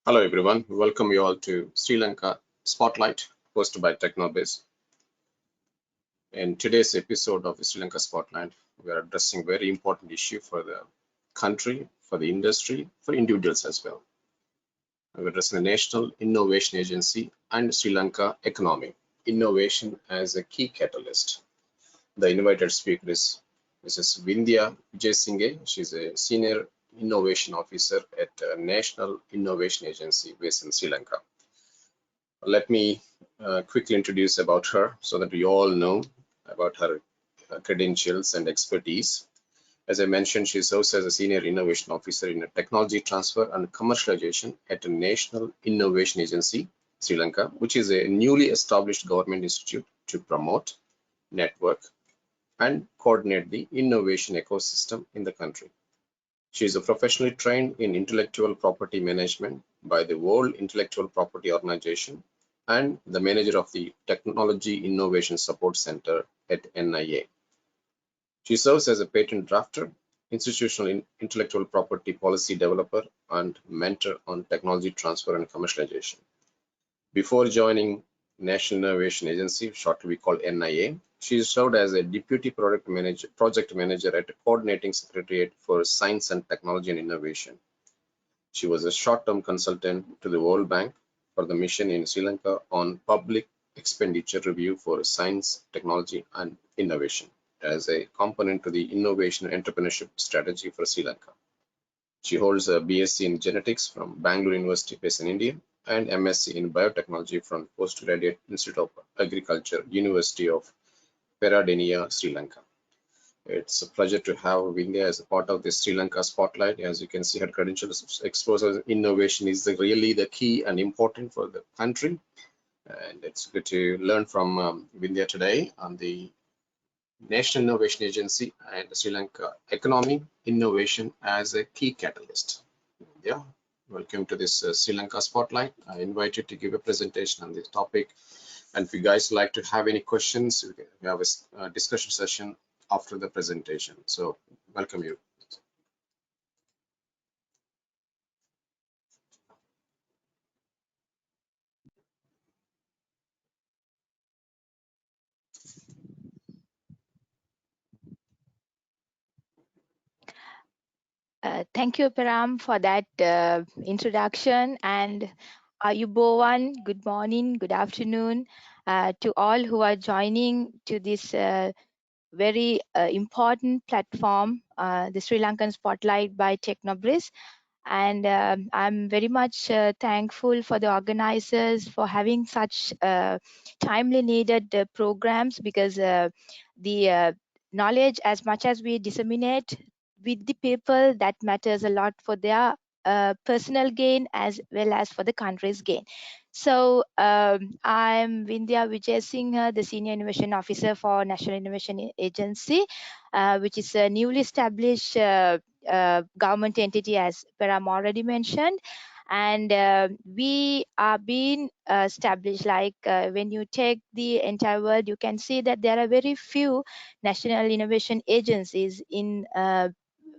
Hello everyone, welcome you all to Sri Lanka Spotlight hosted by TechnoBiz. In today's episode of Sri Lanka Spotlight, we are addressing a very important issue for the country, for the industry, for individuals as well. We're addressing the National Innovation Agency and Sri Lanka economy, innovation as a key catalyst. The invited speaker is Mrs. Vindhya Vijayasinghe. She's a senior innovation officer at National Innovation Agency based in Sri Lanka. Let me quickly introduce about her so that we all know about her credentials and expertise. As I mentioned, she serves as a senior innovation officer in technology transfer and commercialization at the National Innovation Agency, Sri Lanka, which is a newly established government institute to promote, network, and coordinate the innovation ecosystem in the country. She is professionally trained in intellectual property management by the World Intellectual Property Organization and the manager of the Technology Innovation Support Center at NIA. She serves as a patent drafter, institutional intellectual property policy developer, and mentor on technology transfer and commercialization. Before joining National Innovation Agency, shortly we call NIA, she served as a deputy project manager at Coordinating Secretariat for Science and Technology and Innovation. She was a short-term consultant to the World Bank for the mission in Sri Lanka on public expenditure review for science, technology, and innovation as a component to the innovation and entrepreneurship strategy for Sri Lanka. She holds a BSc in genetics from Bangalore University based in India and MSc in biotechnology from Postgraduate Institute of Agriculture, University of Peradeniya, Sri Lanka. It's a pleasure to have Vindhya as a part of this Sri Lanka Spotlight. As you can see, her credentials expose innovation is really the key and important for the country. And it's good to learn from Vindhya today on the National Innovation Agency and the Sri Lanka economy innovation as a key catalyst. Yeah, welcome to this Sri Lanka Spotlight. I invite you to give a presentation on this topic. And if you guys like to have any questions, we have a discussion session after the presentation. So welcome you. Thank you, Param, for that introduction. And Ayubowan, good morning, good afternoon to all who are joining to this very important platform, the Sri Lankan Spotlight by TechnoBiz. And I'm very much thankful for the organizers for having such timely needed programs, because the knowledge, as much as we disseminate with the people, that matters a lot for their personal gain as well as for the country's gain. So I'm Vindhya Vijayasinghe, the Senior Innovation Officer for National Innovation Agency, which is a newly established government entity, as Param already mentioned. And we are being established, like when you take the entire world, you can see that there are very few national innovation agencies in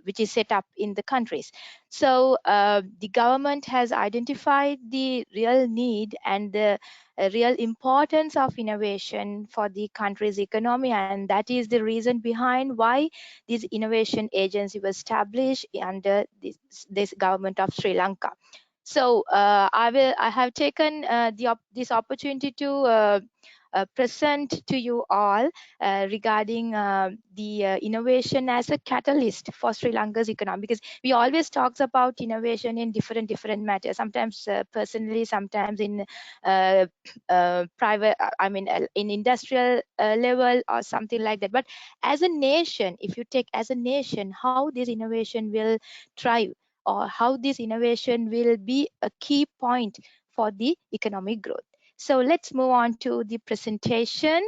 which is set up in the countries. So the government has identified the real need and the real importance of innovation for the country's economy, and that is the reason behind why this innovation agency was established under this government of Sri Lanka. So I have taken this opportunity to present to you all regarding the innovation as a catalyst for Sri Lanka's economy, because we always talks about innovation in different matters, sometimes personally, sometimes in private, I mean in industrial level or something like that. But as a nation, if you take as a nation, how this innovation will thrive, or how this innovation will be a key point for the economic growth. So let's move on to the presentation.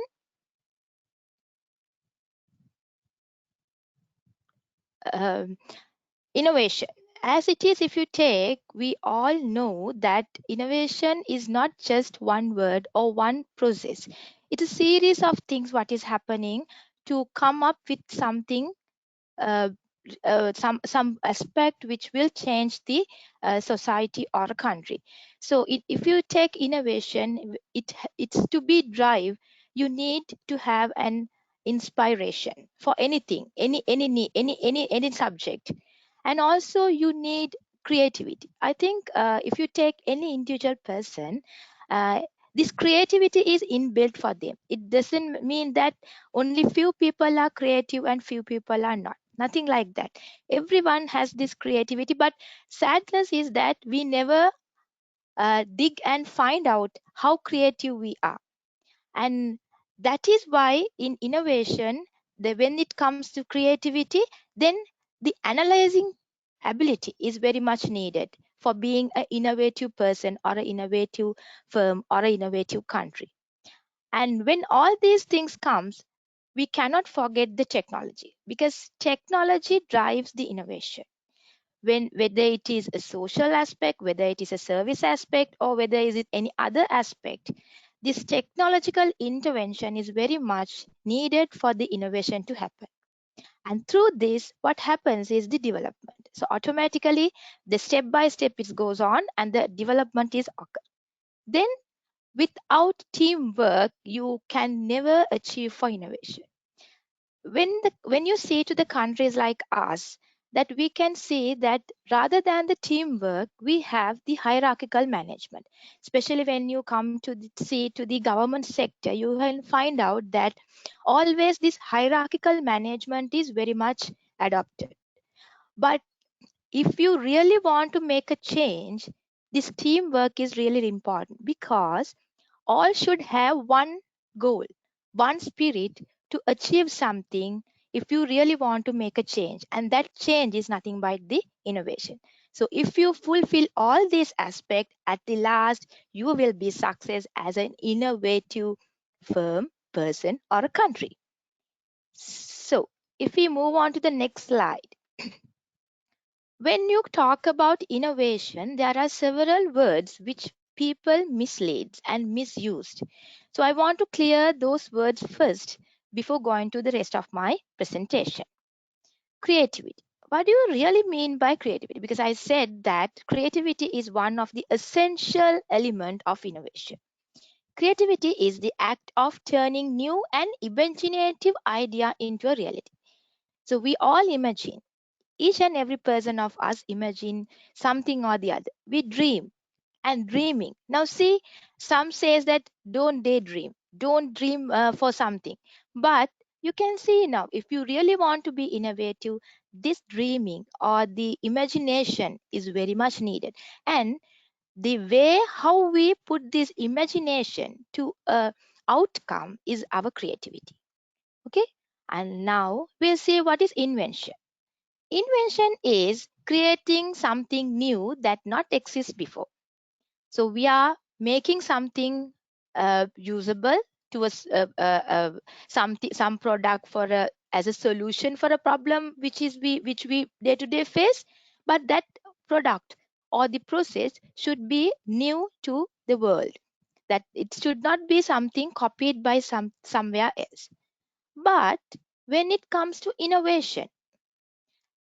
Innovation. As it is, if you take, we all know that innovation is not just one word or one process. It's a series of things what is happening to come up with something some aspect which will change the society or a country. So if you take innovation, it's to be drive. You need to have an inspiration for anything, any subject, and also you need creativity. I think if you take any individual person, uh, this creativity is inbuilt for them. It doesn't mean that only few people are creative and few people are not. Nothing like that. Everyone has this creativity, but sadness is that we never dig and find out how creative we are. And that is why in innovation, when it comes to creativity, then the analyzing ability is very much needed for being an innovative person or an innovative firm or an innovative country. And when all these things comes, we cannot forget the technology, because technology drives the innovation. Whether it is a social aspect, whether it is a service aspect, or whether is it any other aspect, this technological intervention is very much needed for the innovation to happen. And through this, what happens is the development. So automatically, the step by step it goes on, and the development is occur. Then without teamwork, you can never achieve for innovation. When you see to the countries like us, that we can see that rather than the teamwork, we have the hierarchical management. Especially when you come to see to the government sector, you will find out that always this hierarchical management is very much adopted. But if you really want to make a change, this teamwork is really important, because all should have one goal, one spirit to achieve something if you really want to make a change. And that change is nothing but the innovation. So if you fulfill all these aspects, at the last, you will be success as an innovative firm, person, or a country. So if we move on to the next slide. When you talk about innovation, there are several words which people mislead and misused. So I want to clear those words first before going to the rest of my presentation. Creativity. What do you really mean by creativity? Because I said that creativity is one of the essential element of innovation. Creativity is the act of turning new and imaginative idea into a reality. So we all imagine, each and every person of us imagine something or the other. We dream, and dreaming. Now see, some says that don't daydream, don't dream for something. But you can see now, if you really want to be innovative, this dreaming or the imagination is very much needed. And the way how we put this imagination to a outcome is our creativity. Okay. And now we'll see what is invention. Invention is creating something new that not exist before. So we are making something usable to us, some product for as a solution for a problem which we day to day face. But that product or the process should be new to the world. That it should not be something copied by somewhere else. But when it comes to innovation,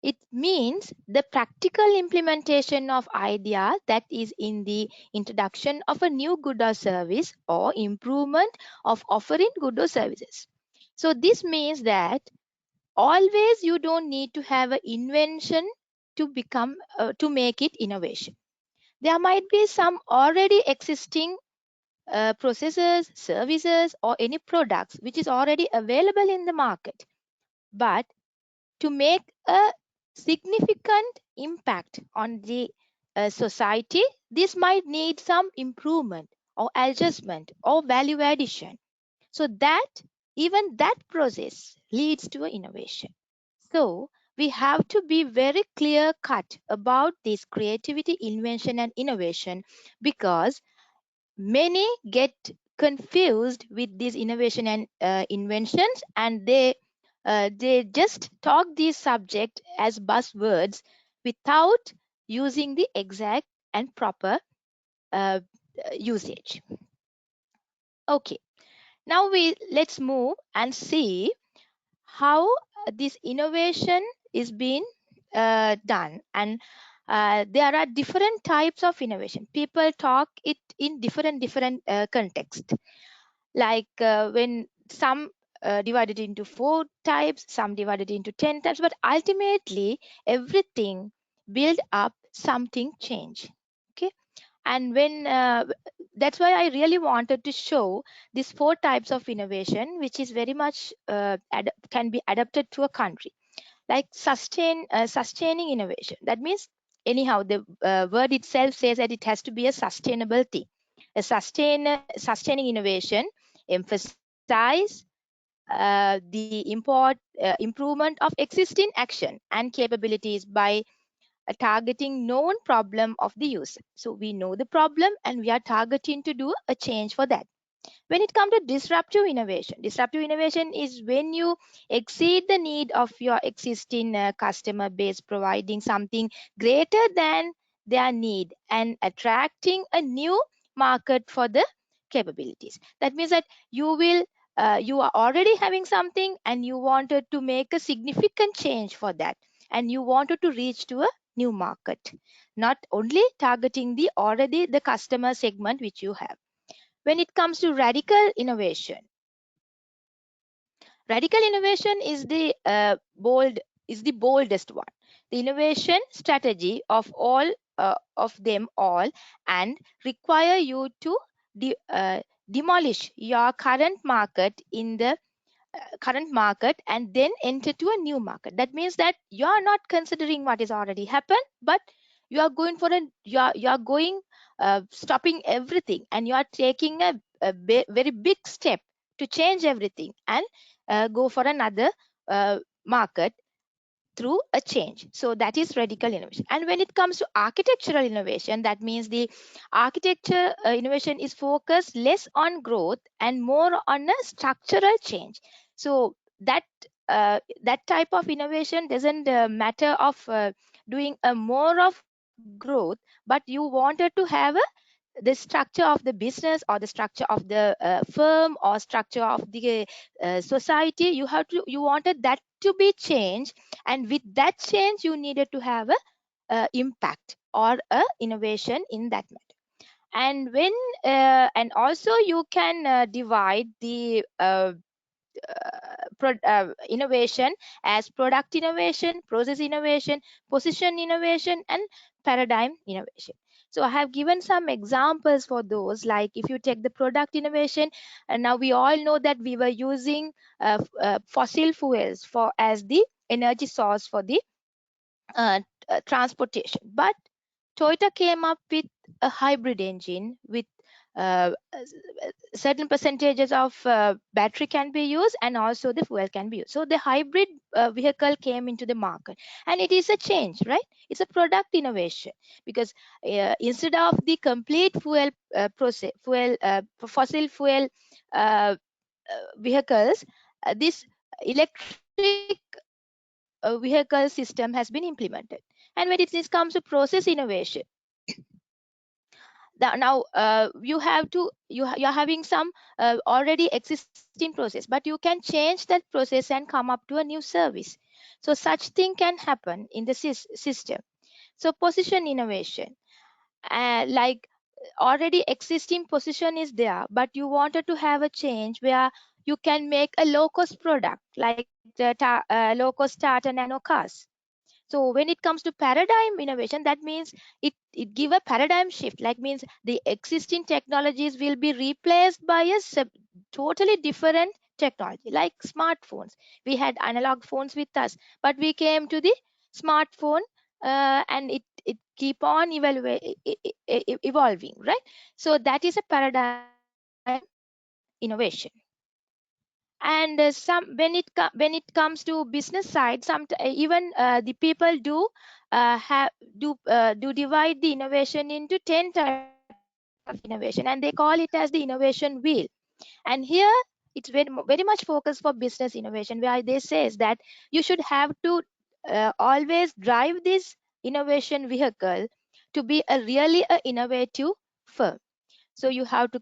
it means the practical implementation of idea that is in the introduction of a new good or service, or improvement of offering good or services. So this means that always you don't need to have an invention to become to make it innovation. There might be some already existing processes, services, or any products which is already available in the market. But to make a significant impact on the society, this might need some improvement or adjustment or value addition. So that even that process leads to an innovation. So we have to be very clear cut about this creativity, invention, and innovation, because many get confused with these innovation and inventions, and they just talk these subject as buzzwords without using the exact and proper uh, usage. Okay, now we let's move and see how this innovation is being done. And there are different types of innovation. People talk it in different context. Like when some divided into 4 types, some divided into 10 types, but ultimately everything build up something change. Okay. And when that's why I really wanted to show these 4 types of innovation, which is very much can be adapted to a country. Like sustaining innovation, that means anyhow the word itself says that it has to be a sustainable thing. A sustaining innovation emphasize improvement of existing action and capabilities by targeting known problem of the user. So we know the problem and we are targeting to do a change for that. When it comes to disruptive innovation is when you exceed the need of your existing customer base, providing something greater than their need and attracting a new market for the capabilities. That means that you are already having something and you wanted to make a significant change for that, and you wanted to reach to a new market, not only targeting the customer segment which you have. When it comes to radical innovation is the boldest one, the innovation strategy of them all, and require you to demolish your current market and then enter to a new market. That means that you are not considering what is already happened, but you are going for you are going stopping everything, and you are taking a very big step to change everything and go for another market through a change. So that is radical innovation. And when it comes to architectural innovation, that means the architecture innovation is focused less on growth and more on a structural change. So that type of innovation doesn't matter of doing a more of growth, but you wanted to have the structure of the business or the structure of the firm or structure of the society. You wanted that to be changed, and with that change you needed to have a impact or a innovation in that matter. And when and also you can divide the innovation as product innovation, process innovation, position innovation, and paradigm innovation. So I have given some examples for those. Like if you take the product innovation, and now we all know that we were using fossil fuels for as the energy source for the transportation, but Toyota came up with a hybrid engine with certain percentages of battery can be used and also the fuel can be used. So the hybrid vehicle came into the market, and it is a change, right? It's a product innovation, because instead of the complete fossil fuel uh, vehicles, this electric vehicle system has been implemented. And when it comes to process innovation, now you have to you're having some already existing process, but you can change that process and come up to a new service. So such thing can happen in the system. So position innovation, like already existing position is there, but you wanted to have a change where you can make a low cost product like the low cost Tata Nano cars. So when it comes to paradigm innovation, that means it give a paradigm shift, like means the existing technologies will be replaced by a totally different technology, like smartphones. We had analog phones with us, but we came to the smartphone, and it keep on evolving, right? So that is a paradigm innovation. And when it comes to business side, even the people do divide the innovation into 10 types of innovation, and they call it as the innovation wheel. And here it's very much focused for business innovation, where they says that you should have to always drive this innovation vehicle to be a really a innovative firm. So you have to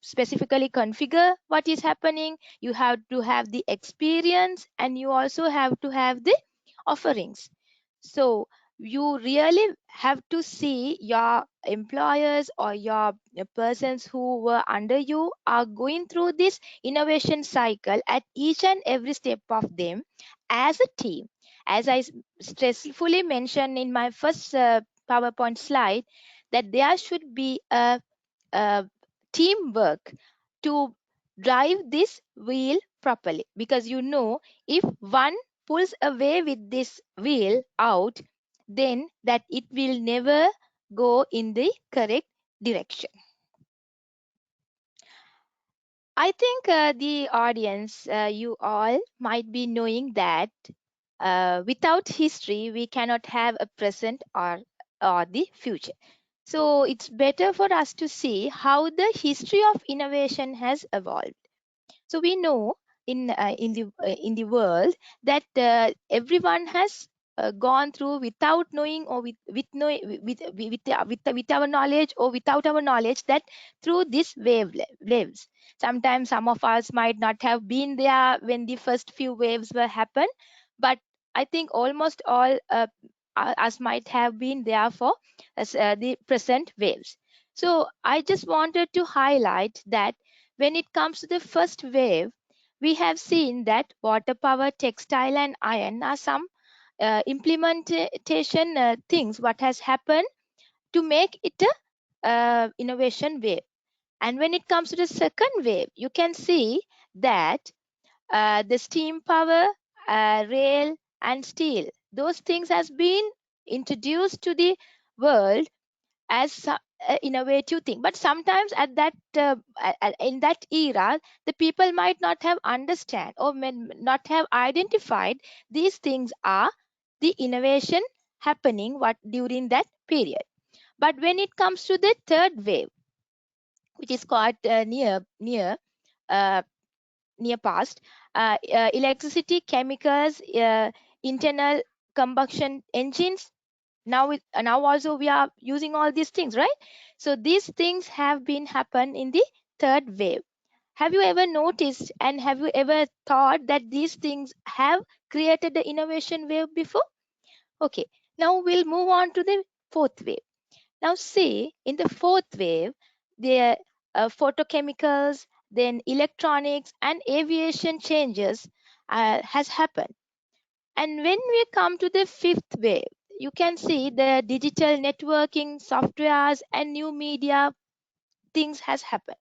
specifically configure what is happening, you have to have the experience, and you also have to have the offerings. So you really have to see your employers or your persons who were under you are going through this innovation cycle at each and every step of them as a team. As I stressfully mentioned in my first PowerPoint slide, that there should be a teamwork to drive this wheel properly, because if one pulls away with this wheel out, then that it will never go in the correct direction. I think the audience, you all might be knowing that without history we cannot have a present or the future. So it's better for us to see how the history of innovation has evolved. So we know in the world that everyone has gone through without knowing, or with our knowledge or without our knowledge, that through this waves. Sometimes some of us might not have been there when the first few waves were happened, but I think almost all us might have been there for the present waves. So I just wanted to highlight that when it comes to the first wave, we have seen that water power, textile, and iron are some implementation things what has happened to make it a innovation wave. And when it comes to the second wave, you can see that the steam power, rail, and steel, those things has been introduced to the world as a innovative thing. But sometimes at that in that era, the people might not have understand or may not have identified these things are the innovation happening what during that period. But when it comes to the third wave, which is quite uh, near past, electricity, chemicals, internal combustion engines, now also we are using all these things, right? So these things have been happen in the third wave. Have you ever noticed and have you ever thought that these things have created the innovation wave before? Okay, now we'll move on to the fourth wave. Now see, in the fourth wave, the photochemicals, then electronics and aviation changes has happened. And when we come to the fifth wave, you can see the digital networking, softwares, and new media things has happened.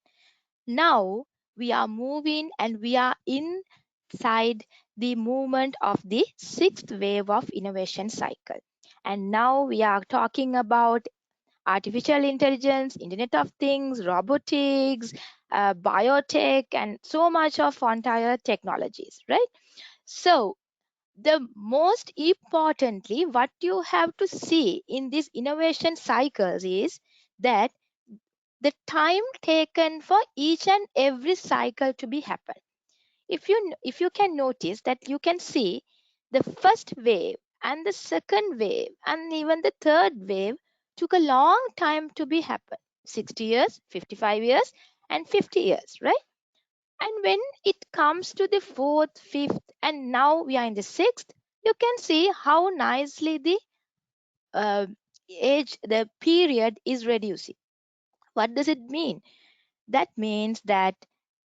Now we are moving and we are inside the movement of the sixth wave of innovation cycle. And now we are talking about artificial intelligence, Internet of Things, robotics, biotech, and so much of entire technologies, right? So the most importantly what you have to see in these innovation cycles is that the time taken for each and every cycle to be happen. If you can notice that, you can see the first wave and the second wave and even the third wave took a long time to be happen. 60 years, 55 years, and 50 years, right? And when it comes to the fourth, fifth, and now we are in the sixth, you can see how nicely the uh, the period is reducing. What does it mean? That means that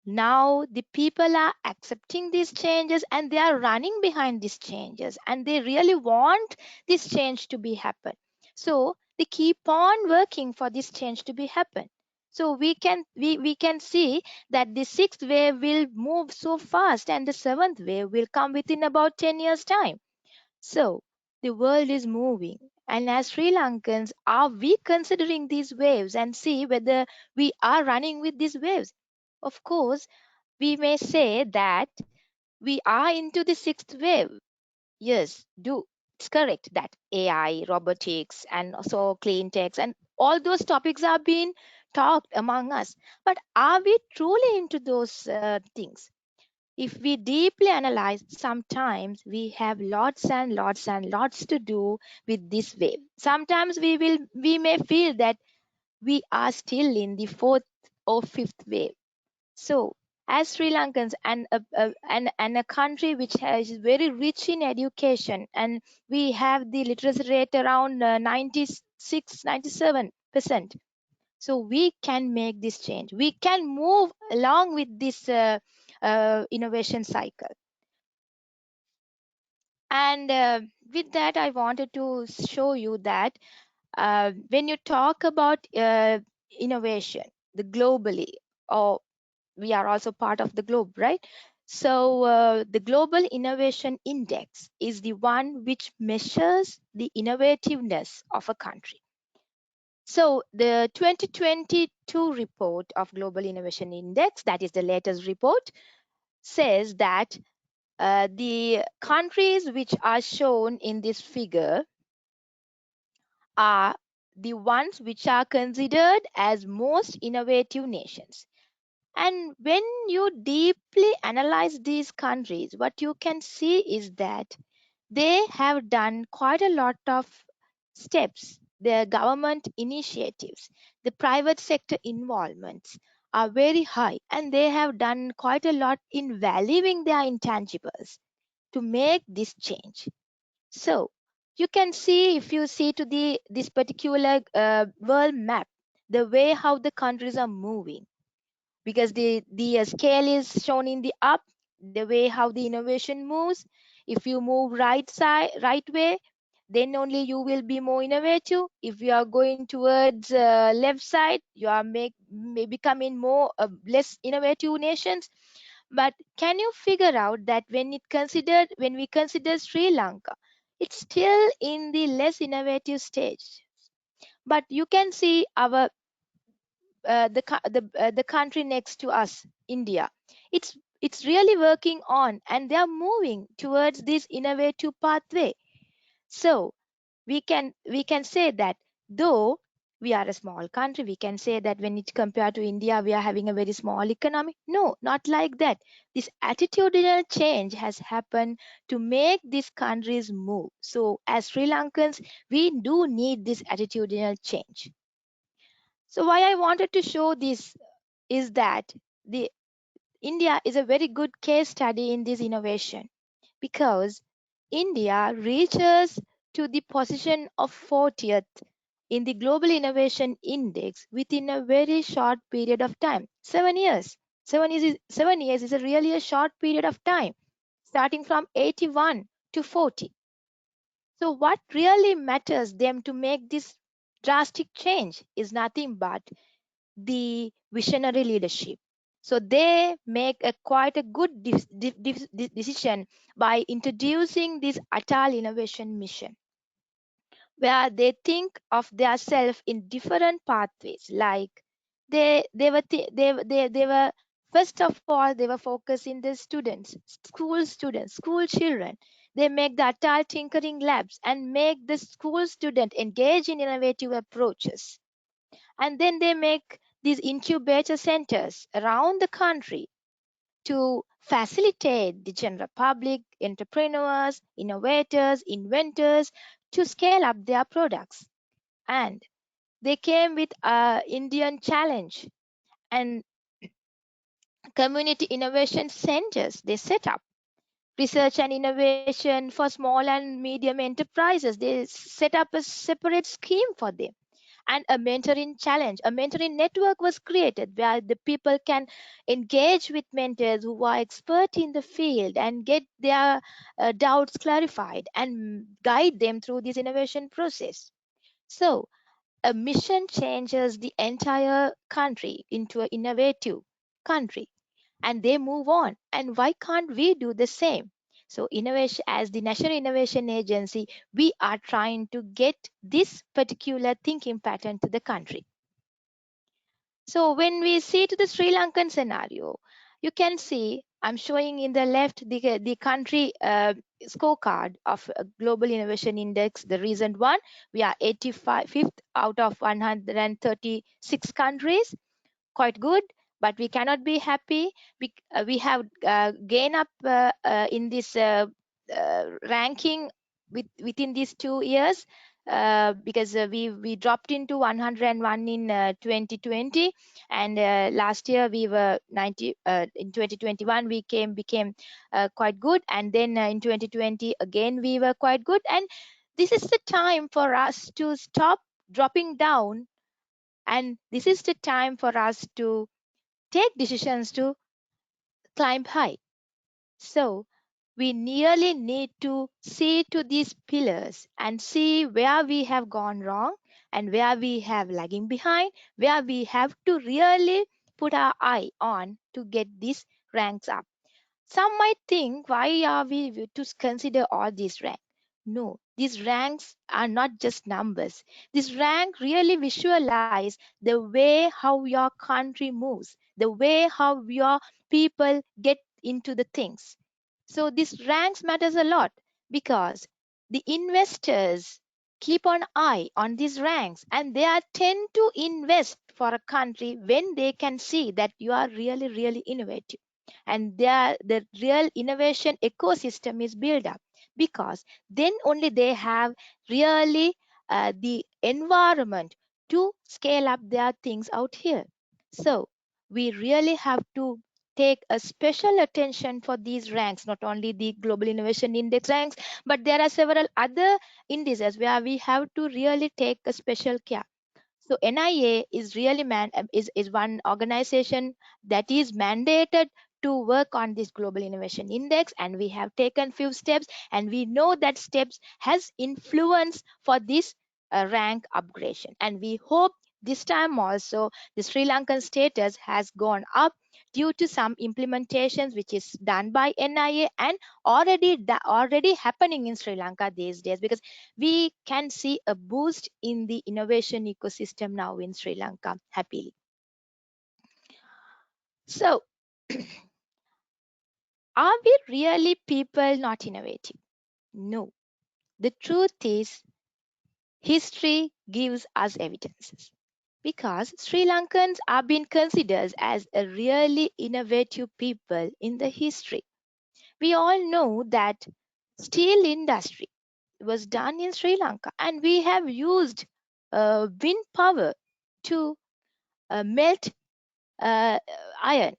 now the people are accepting these changes and they are running behind these changes and they really want this change to be happen. So they keep on working for this change to be happen. So we can see that the sixth wave will move so fast and the seventh wave will come within about 10 years time. So the world is moving, and as Sri Lankans, are we considering these waves and see whether we are running with these waves? Of course, we may say that we are into the sixth wave. Yes, do. It's correct that AI, robotics, and also clean techs and all those topics are being talked among us. But are we truly into those things? If we deeply analyze, sometimes we have lots and lots and lots to do with this wave. Sometimes we may feel that we are still in the fourth or fifth wave. So as Sri Lankans and a country which is very rich in education, and we have the literacy rate around 96, 97%. So we can make this change. We can move along with this innovation cycle. And with that, I wanted to show you that when you talk about innovation, the globally, or we are also part of the globe, right? So the Global Innovation Index is the one which measures the innovativeness of a country. So the 2022 report of Global Innovation Index, that is the latest report, says that the countries which are shown in this figure are the ones which are considered as most innovative nations. And when you deeply analyze these countries, what you can see is that they have done quite a lot of steps. Their government initiatives, the private sector involvements are very high, and they have done quite a lot in valuing their intangibles to make this change. So you can see, if you see to the this particular world map, the way how the countries are moving, because the scale is shown in the up, the way how the innovation moves. If you move right way, then only you will be more innovative. If you are going towards left side, you are may becoming more less innovative nations. But can you figure out that when we consider Sri Lanka, it's still in the less innovative stage. But you can see our the country next to us, India. It's really working on, and they are moving towards this innovative pathway. So we can say that, though we are a small country, we can say that when it compared to India, we are having a very small economy. No, not like that. This attitudinal change has happened to make these countries move. So as Sri Lankans, we do need this attitudinal change. So why I wanted to show this is that the India is a very good case study in this innovation, because India reaches to the position of 40th in the Global Innovation Index within a very short period of time. 7 years. 7 years is a really a short period of time, starting from 81 to 40. So what really matters them to make this drastic change is nothing but the visionary leadership. So they make a quite a good decision by introducing this Atal Innovation Mission, where they think of their self in different pathways. Like they were, first of all, they were focusing the students, school children. They make the Atal tinkering labs and make the school student engage in innovative approaches, and then they make these incubator centers around the country to facilitate the general public, entrepreneurs, innovators, inventors to scale up their products. And they came with a Indian challenge and community innovation centers they set up. Research and innovation for small and medium enterprises, they set up a separate scheme for them. And a mentoring challenge, a mentoring network was created where the people can engage with mentors who are expert in the field and get their doubts clarified and guide them through this innovation process. So a mission changes the entire country into an innovative country, and they move on. And why can't we do the same? So innovation, as the National Innovation Agency, we are trying to get this particular thinking pattern to the country. So when we see to the Sri Lankan scenario, you can see I'm showing in the left the country scorecard of Global Innovation Index, the recent one. We are 85th out of 136 countries, quite good, but we cannot be happy. We have gained up in this ranking within these 2 years. because we dropped into 101 in 2020, and last year we were 90. In 2021 we became quite good, and then in 2020 again we were quite good. And this is the time for us to stop dropping down, and this is the time for us to take decisions to climb high. So we really need to see to these pillars and see where we have gone wrong and where we have lagging behind, where we have to really put our eye on to get these ranks up. Some might think, why are we to consider all these ranks? No, these ranks are not just numbers. This rank really visualize the way how your country moves, the way how your people get into the things. So these ranks matters a lot because the investors keep an eye on these ranks, and they are tend to invest for a country when they can see that you are really innovative, and the real innovation ecosystem is built up, because then only they have really the environment to scale up their things out here. So we really have to take a special attention for these ranks, not only the global innovation index ranks, but there are several other indices where we have to really take a special care. So NIA is really is one organization that is mandated to work on this global innovation index, and we have taken few steps, and we know that steps has influence for this rank upgradation, and we hope this time also the Sri Lankan status has gone up due to some implementations which is done by NIA, and already happening in Sri Lanka these days, because we can see a boost in the innovation ecosystem now in Sri Lanka, happily. So, are we really people not innovative? No. The truth is, history gives us evidences. Because Sri Lankans are being considered as a really innovative people in the history. We all know that steel industry was done in Sri Lanka, and we have used wind power to melt uh, iron,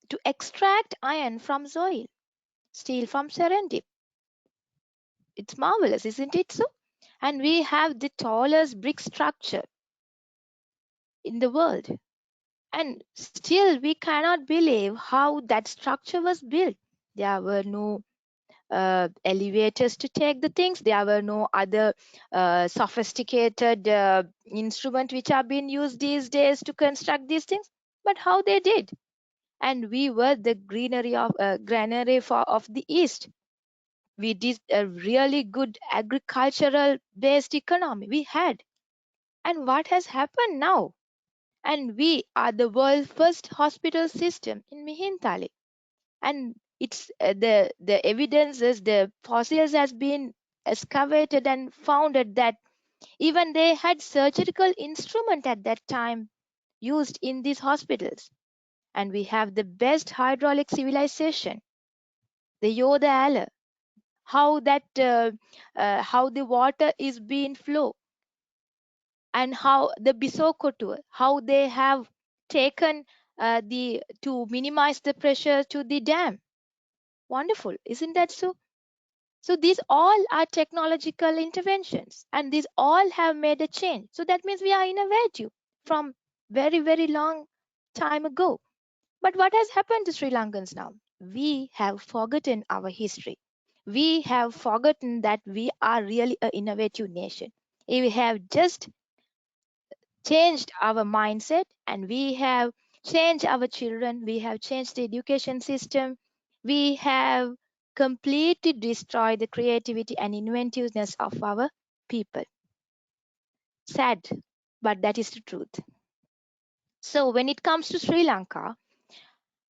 to extract iron from soil, steel from serendip. It's marvelous, isn't it so? And we have the tallest brick structure in the world. And still, we cannot believe how that structure was built. There were no elevators to take the things. There were no other sophisticated instrument which are being used these days to construct these things. But how they did? And we were the granary of the East. We did a really good agricultural based economy we had. And what has happened now? And we are the world's first hospital system in Mihintale. And it's the evidences, the fossils has been excavated and founded that even they had surgical instrument at that time used in these hospitals. And we have the best hydraulic civilization, the Yoda Ala, how the water is being flow, and how the Bisoko tour, how they have taken the to minimize the pressure to the dam. Wonderful, isn't that so? So these all are technological interventions, and these all have made a change. So that means we are innovative from very long time ago. But what has happened to Sri Lankans now? We have forgotten our history. We have forgotten that we are really an innovative nation. We have just changed our mindset, and we have changed our children. We have changed the education system. We have completely destroyed the creativity and inventiveness of our people. Sad, but that is the truth. So when it comes to Sri Lanka,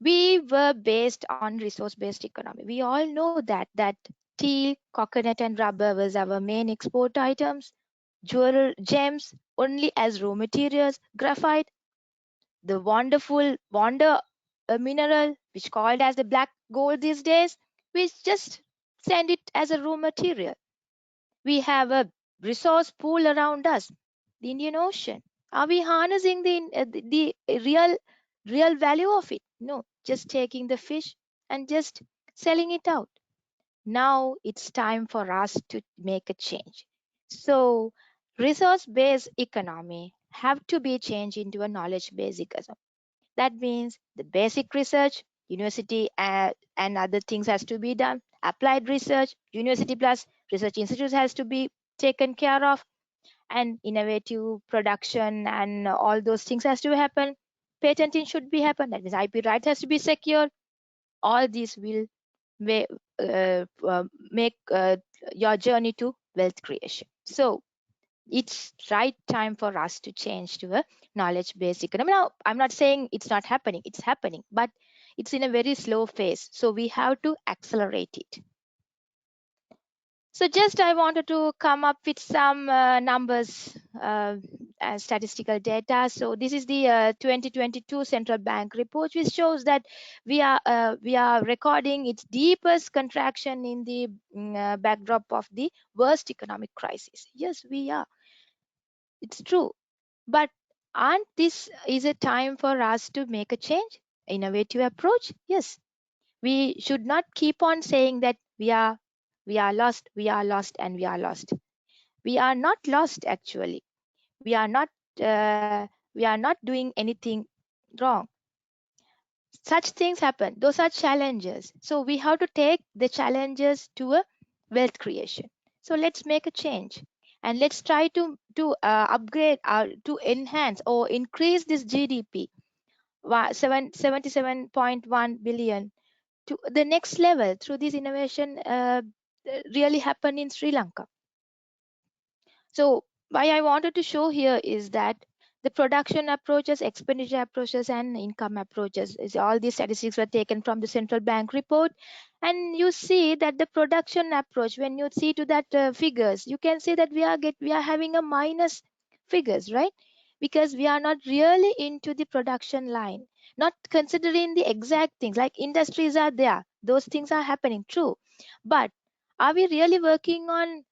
we were based on resource based economy. We all know that tea, coconut and rubber was our main export items. Jewelry, gems only as raw materials. Graphite, the wonderful wonder mineral which called as the black gold these days, we just send it as a raw material. We have a resource pool around us, the Indian Ocean. Are we harnessing the real value of it? No, just taking the fish and just selling it out. Now it's time for us to make a change. So resource-based economy have to be changed into a knowledge-based economy. That means the basic research, university and other things has to be done. Applied research, university plus research institutes has to be taken care of, and innovative production and all those things has to happen. Patenting should be happen. That means IP rights has to be secure. All these will make your journey to wealth creation. So it's right time for us to change to a knowledge based economy. Now I'm not saying it's not happening, it's happening, but it's in a very slow phase, so we have to accelerate it. So just I wanted to come up with some numbers as statistical data. So this is the 2022 central bank report, which shows that we are recording its deepest contraction in the backdrop of the worst economic crisis. Yes, we are. It's true. But aren't this is a time for us to make a change, innovative approach? Yes. We should not keep on saying that we are lost, we are lost, and we are lost. We are not lost actually. We are not we are not doing anything wrong. Such things happen. Those are challenges. So we have to take the challenges to a wealth creation. So let's make a change and let's try to upgrade to enhance or increase this GDP 77.1 billion to the next level through this innovation really happen in Sri Lanka. So why I wanted to show here is that the production approaches, expenditure approaches, and income approaches is all these statistics were taken from the central bank report. And you see that the production approach, when you see to that figures, you can see that we are having a minus figures, right? Because we are not really into the production line, not considering the exact things like industries are there, those things are happening, true. But are we really working on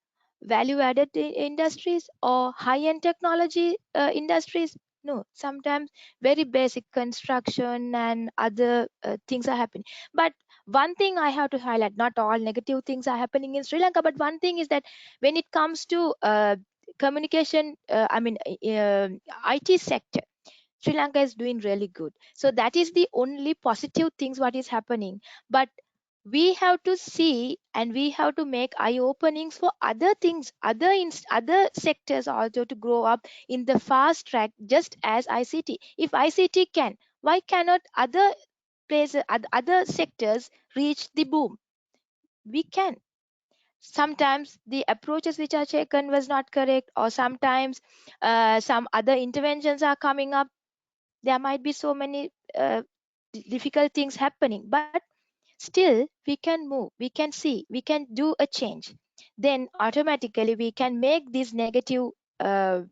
value added industries or high end technology industries? No, sometimes very basic construction and other things are happening. But one thing I have to highlight, not all negative things are happening in Sri Lanka, but one thing is that when it comes to communication, IT sector, Sri Lanka is doing really good. So that is the only positive things what is happening. But we have to see and we have to make eye openings for other things, other sectors also to grow up in the fast track, just as ICT. If ICT can, why cannot other places, other sectors reach the boom? We can. Sometimes the approaches which are taken was not correct, or sometimes some other interventions are coming up. There might be so many difficult things happening, but still we can move, we can see, we can do a change. Then automatically we can make these negative uh,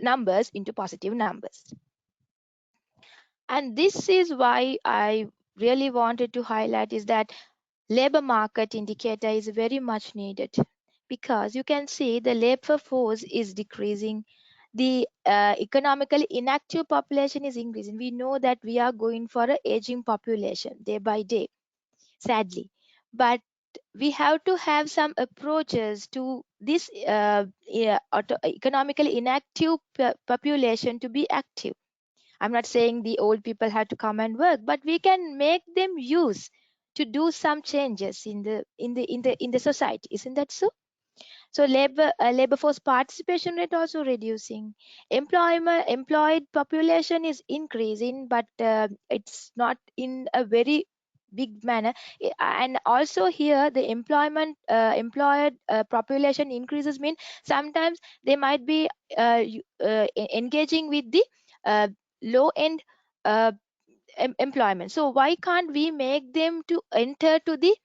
numbers into positive numbers. And this is why I really wanted to highlight is that labor market indicator is very much needed, because you can see the labor force is decreasing, the economically inactive population is increasing. We know that we are going for a aging population day by day, sadly. But we have to have some approaches to this economically inactive population to be active. I'm not saying the old people have to come and work, but we can make them use to do some changes in the society. Isn't that so? So labor force participation rate also reducing. Employed population is increasing, but it's not in a very big manner. And also here the employed population increases mean sometimes they might be engaging with the uh, low end uh, employment. So why can't we make them to enter to the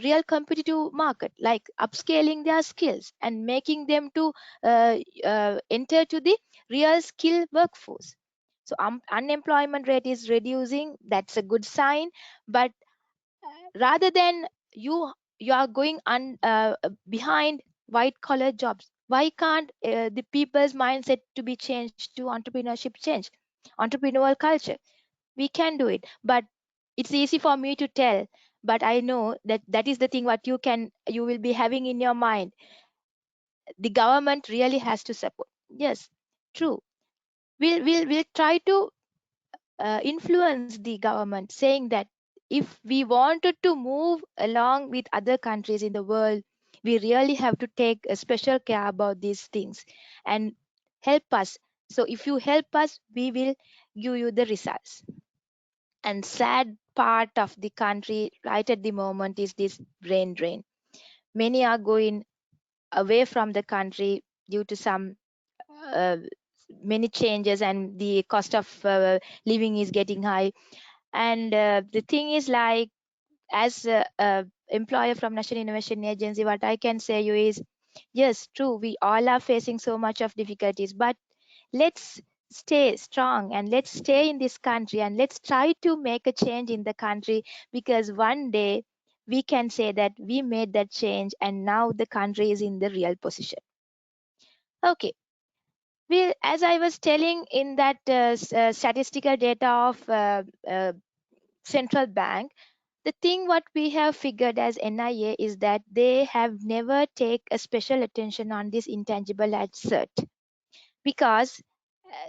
real competitive market, like upscaling their skills and making them to enter to the real skill workforce? So unemployment rate is reducing, that's a good sign. But rather than you are going behind white collar jobs. Why can't the people's mindset to be changed to entrepreneurship change, entrepreneurial culture? We can do it, but it's easy for me to tell, but I know that that is the thing what you will be having in your mind. The government really has to support. Yes, true. We'll try to influence the government, saying that if we wanted to move along with other countries in the world, we really have to take a special care about these things and help us. So if you help us, we will give you the results. And sad part of the country right at the moment is this brain drain. Many are going away from the country due to some uh, many changes, and the cost of living is getting high. And the thing is, like, as a employer from National Innovation Agency, what I can say you is, yes, true, we all are facing so much of difficulties, but let's stay strong and let's stay in this country and let's try to make a change in the country, because one day we can say that we made that change and now the country is in the real position. Okay, well, as I was telling in that statistical data of central bank, the thing what we have figured as NIA is that they have never take a special attention on this intangible asset, because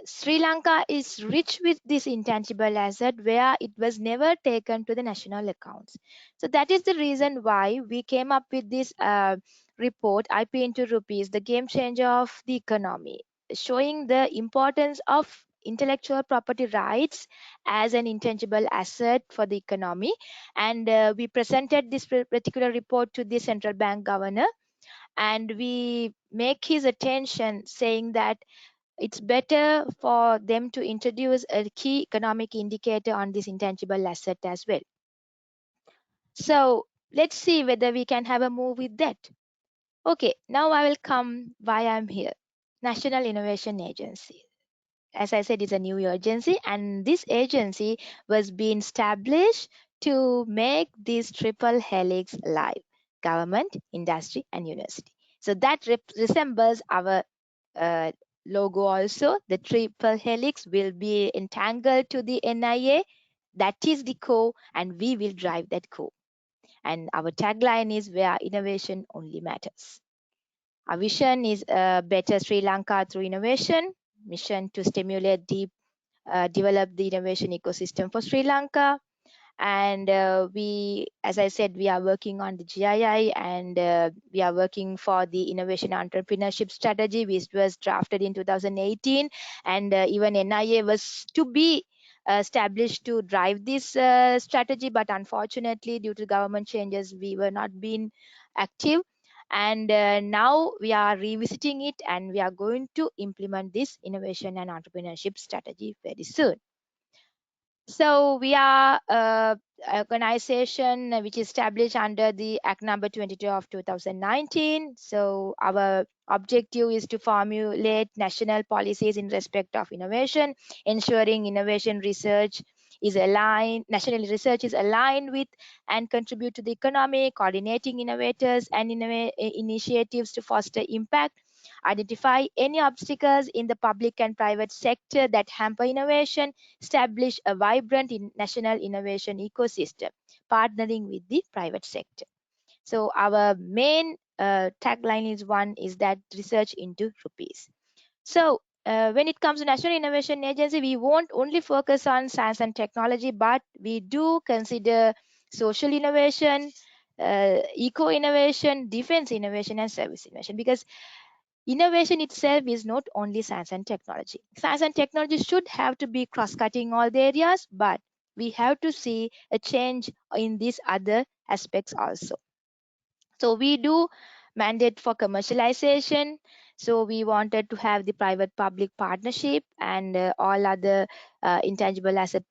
Sri Lanka is rich with this intangible asset where it was never taken to the national accounts. So that is the reason why we came up with this report, IP into rupees, the game changer of the economy, showing the importance of intellectual property rights as an intangible asset for the economy. And we presented this particular report to the central bank governor, and we make his attention saying that it's better for them to introduce a key economic indicator on this intangible asset as well. So let's see whether we can have a move with that. Okay, now I will come why I'm here. National Innovation Agency. As I said, it's a new agency, and this agency was being established to make this triple helix live: government, industry, and university. So that resembles our uh, logo also. The triple helix will be entangled to the NIA. That is the core, and we will drive that core. And our tagline is where innovation only matters. Our vision is better Sri Lanka through innovation, mission to stimulate deep develop the innovation ecosystem for Sri Lanka. And we, as I said, we are working on the GII, and we are working for the innovation entrepreneurship strategy, which was drafted in 2018. And even NIA was to be established to drive this strategy, but unfortunately, due to government changes, we were not being active. And now we are revisiting it, and we are going to implement this innovation and entrepreneurship strategy very soon. So we are organization which is established under the Act number 22 of 2019. So our objective is to formulate national policies in respect of innovation, ensuring innovation research is aligned, national research is aligned with and contribute to the economy, coordinating innovators and initiatives to foster impact, identify any obstacles in the public and private sector that hamper innovation, establish a vibrant national innovation ecosystem, partnering with the private sector. So our main tagline is one is that research into rupees. So when it comes to National Innovation Agency, we won't only focus on science and technology, but we do consider social innovation, eco innovation, defense innovation, and service innovation, because innovation itself is not only science and technology. Science and technology should have to be cross-cutting all the areas, but we have to see a change in these other aspects also. So we do mandate for commercialization. So we wanted to have the private public partnership, and all other intangible asset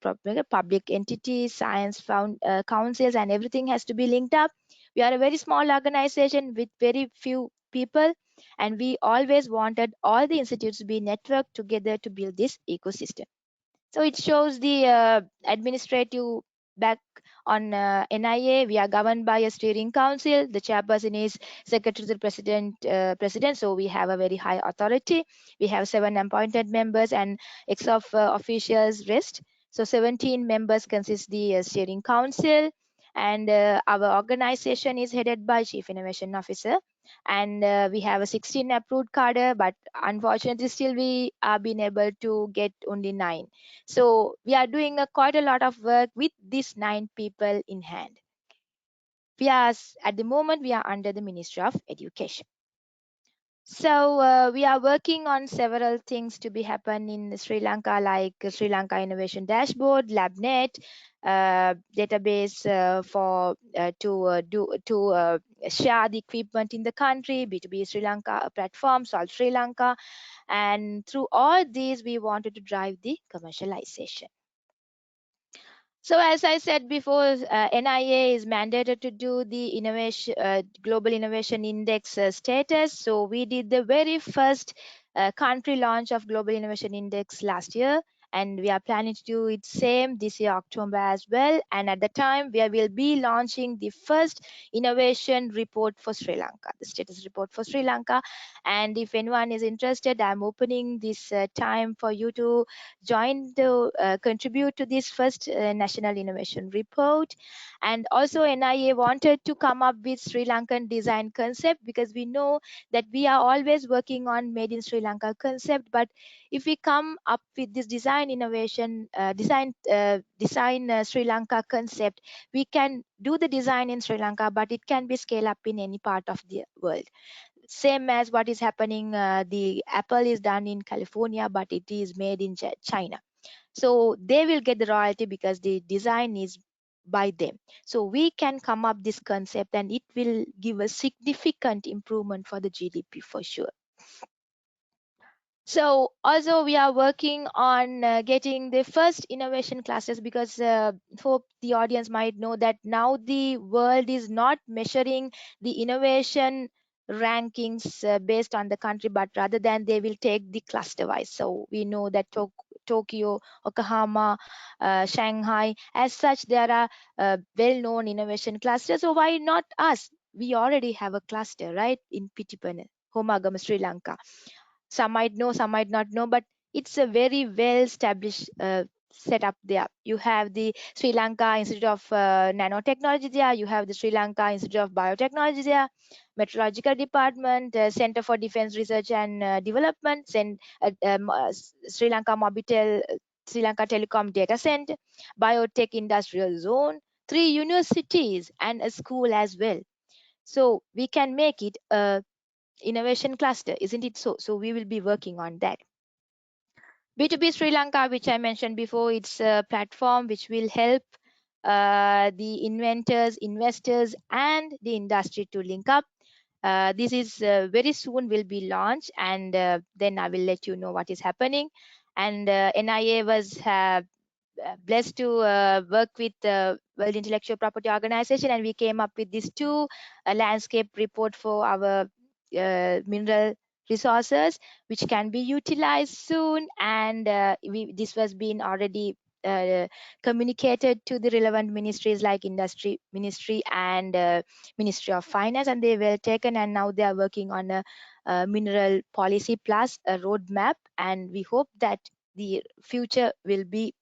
public entities, science found councils, and everything has to be linked up. We are a very small organization with very few people, and we always wanted all the institutes to be networked together to build this ecosystem. So it shows the administrative back on NIA, we are governed by a steering council. The chairperson is secretary to the president. So we have a very high authority. We have 7 appointed members and ex of officials rest. So 17 members consist the steering council, and our organization is headed by chief innovation officer, and we have a 16 approved cadre, but unfortunately still we are being able to get only 9. So we are doing quite a lot of work with these 9 people in hand. We are at the moment we are under the Ministry of Education. So we are working on several things to be happen in Sri Lanka, like Sri Lanka Innovation Dashboard, LabNet, database for to share the equipment in the country, B2B Sri Lanka platform, Solve Sri Lanka, and through all these we wanted to drive the commercialization. So as I said before, NIA is mandated to do the innovation, global innovation index status. So we did the very first country launch of global innovation index last year, and we are planning to do it same this year October as well. And at the time, we will be launching the first innovation report for Sri Lanka, the status report for Sri Lanka. And if anyone is interested, I'm opening this time for you to join to contribute to this first national innovation report. And also NIA wanted to come up with Sri Lankan design concept, because we know that we are always working on made in Sri Lanka concept, but if we come up with this design innovation design Sri Lanka concept, we can do the design in Sri Lanka, but it can be scaled up in any part of the world, same as what is happening. The Apple is done in California, but it is made in China. So they will get the royalty because the design is by them. So we can come up this concept, and it will give a significant improvement for the GDP for sure. So also we are working on getting the first innovation clusters, because hope the audience might know that now the world is not measuring the innovation rankings based on the country, but rather than they will take the cluster wise. So we know that Tokyo, Yokohama, Shanghai, as such, there are well-known innovation clusters. So why not us? We already have a cluster, right, in Pitipana, Homagam, Sri Lanka. Some might know, some might not know, but it's a very well established setup there. You have the Sri Lanka Institute of Nanotechnology there, you have the Sri Lanka Institute of Biotechnology there, Meteorological Department, Center for Defense Research and Development, Sri Lanka Mobitel, Sri Lanka Telecom Data Center, Biotech Industrial Zone, 3 universities and a school as well. So we can make it a innovation cluster, isn't it? So we will be working on that. B2B Sri Lanka, which I mentioned before, it's a platform which will help the inventors, investors, and the industry to link up. This is very soon will be launched, and then I will let you know what is happening. And NIA was blessed to work with the World Intellectual Property Organization, and we came up with these 2 landscape report for our mineral resources, which can be utilized soon. And this was being already communicated to the relevant ministries like industry ministry and Ministry of Finance, and they were taken, and now they are working on a mineral policy plus a roadmap, and we hope that the future will be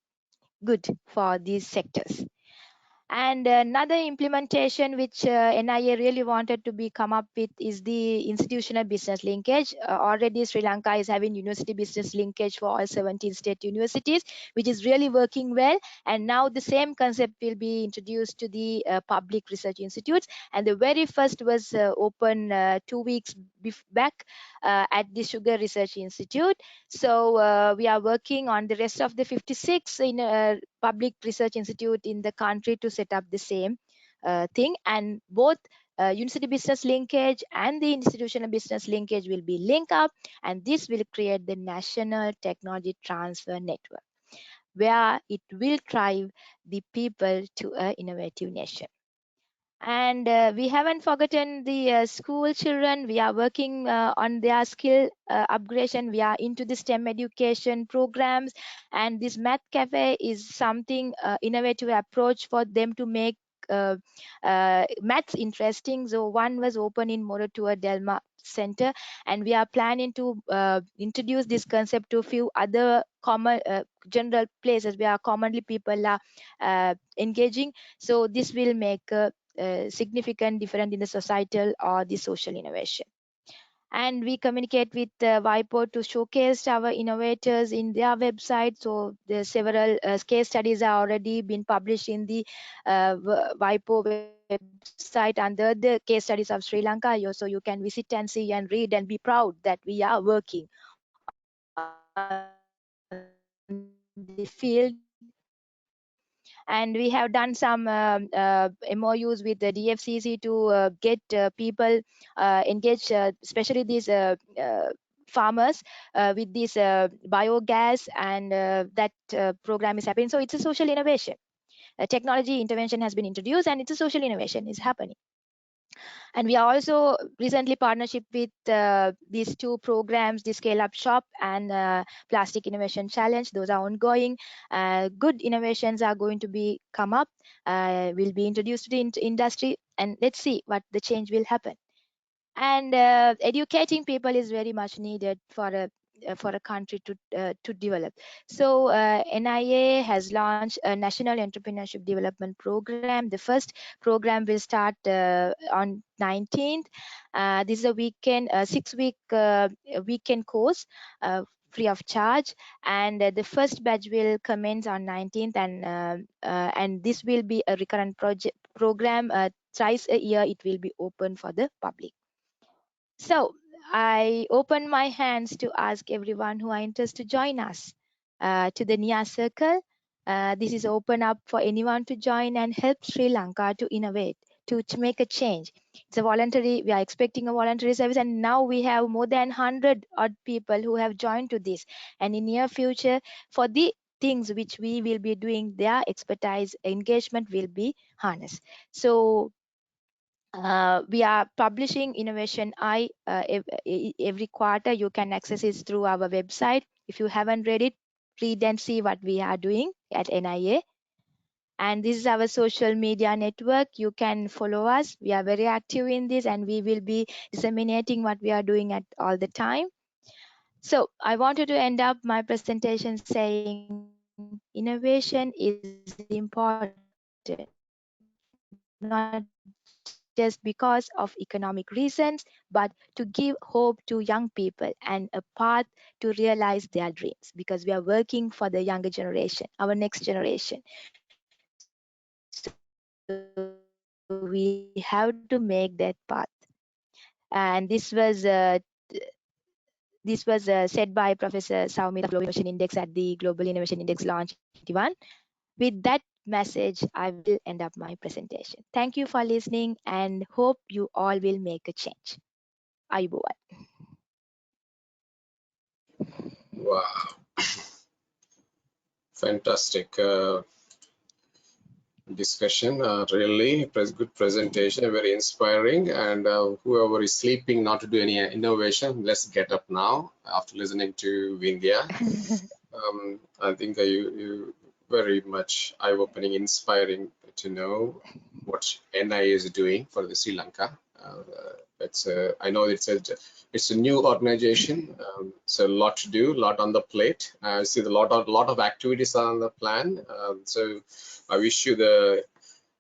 good for these sectors. And another implementation which NIA really wanted to be come up with is the institutional business linkage. Already Sri Lanka is having university business linkage for all 17 state universities, which is really working well. And now the same concept will be introduced to the public research institutes. And the very first was open 2 weeks back at the Sugar Research Institute. So we are working on the rest of the 56 in public research institute in the country to set up the same thing, and both university business linkage and the institutional business linkage will be linked up, and this will create the national technology transfer network where it will drive the people to an innovative nation. And we haven't forgotten the school children. We are working on their skill upgradation. We are into the STEM education programs, and this math cafe is something innovative approach for them to make uh, maths interesting. So one was open in Morotua Delma Center, and we are planning to introduce this concept to a few other common general places where commonly people are engaging. So this will make significant difference in the societal or the social innovation. And we communicate with WIPO to showcase our innovators in their website. So the several case studies are already been published in the WIPO website under the case studies of Sri Lanka. So you can visit and see and read and be proud that we are working on the field. And we have done some MOUs with the DFCC to get people engaged, especially these farmers with this biogas, and that program is happening. So it's a social innovation. Technology intervention has been introduced, and it's a social innovation is happening. And we are also recently partnership with these two programs, the Scale Up Shop and Plastic Innovation Challenge. Those are ongoing. Good innovations are going to be come up, will be introduced to the industry, and let's see what the change will happen. And educating people is very much needed for a country to develop. So NIA has launched a National Entrepreneurship Development Program. The first program will start on 19th. This is a weekend, 6-week weekend course, free of charge, and the first batch will commence on 19th, and this will be a recurrent project program. Thrice a year it will be open for the public. So I open my hands to ask everyone who are interested to join us to the NIA Circle. This is open up for anyone to join and help Sri Lanka to innovate, to make a change. It's a voluntary, we are expecting a voluntary service, and now we have more than 100 odd people who have joined to this. And in near future, for the things which we will be doing, their expertise engagement will be harnessed. So we are publishing Innovation I every quarter. You can access it through our website. If you haven't read it, read and see what we are doing at NIA. And this is our social media network. You can follow us. We are very active in this, and we will be disseminating what we are doing at all the time. So I wanted to end up my presentation saying innovation is important, not just because of economic reasons, but to give hope to young people and a path to realize their dreams, because we are working for the younger generation, our next generation. So we have to make that path. And this was said by Professor Saumita from Global Innovation Index at the Global Innovation Index Launch 81. With that message, I will end up my presentation. Thank you for listening, and hope you all will make a change. Ayubowan. Wow, fantastic discussion. Really good presentation, very inspiring. And whoever is sleeping not to do any innovation, let's get up now after listening to Vindhya. I think you very much eye-opening, inspiring to know what NIA is doing for the Sri Lanka. I know it's a new organization. So a lot to do, a lot on the plate. I see a lot of activities on the plan. So I wish you the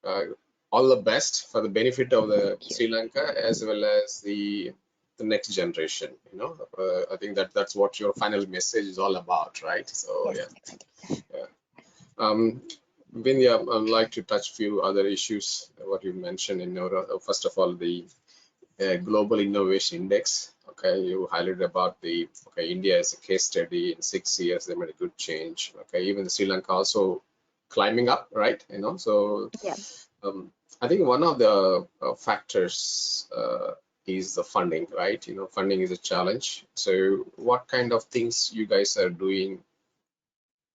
uh, all the best for the benefit of the Thank you. Sri Lanka as well as the next generation. I think that's what your final message is all about, right? So Yes, yeah. exactly. Yeah. Um, Vindhya, I'd like to touch a few other issues, what you mentioned first of all, the Global Innovation Index. Okay, you highlighted about India as a case study in 6 years, they made a good change. Okay, even Sri Lanka also climbing up, right? So Yeah. um, I think one of the factors is the funding, right? Funding is a challenge. So what kind of things you guys are doing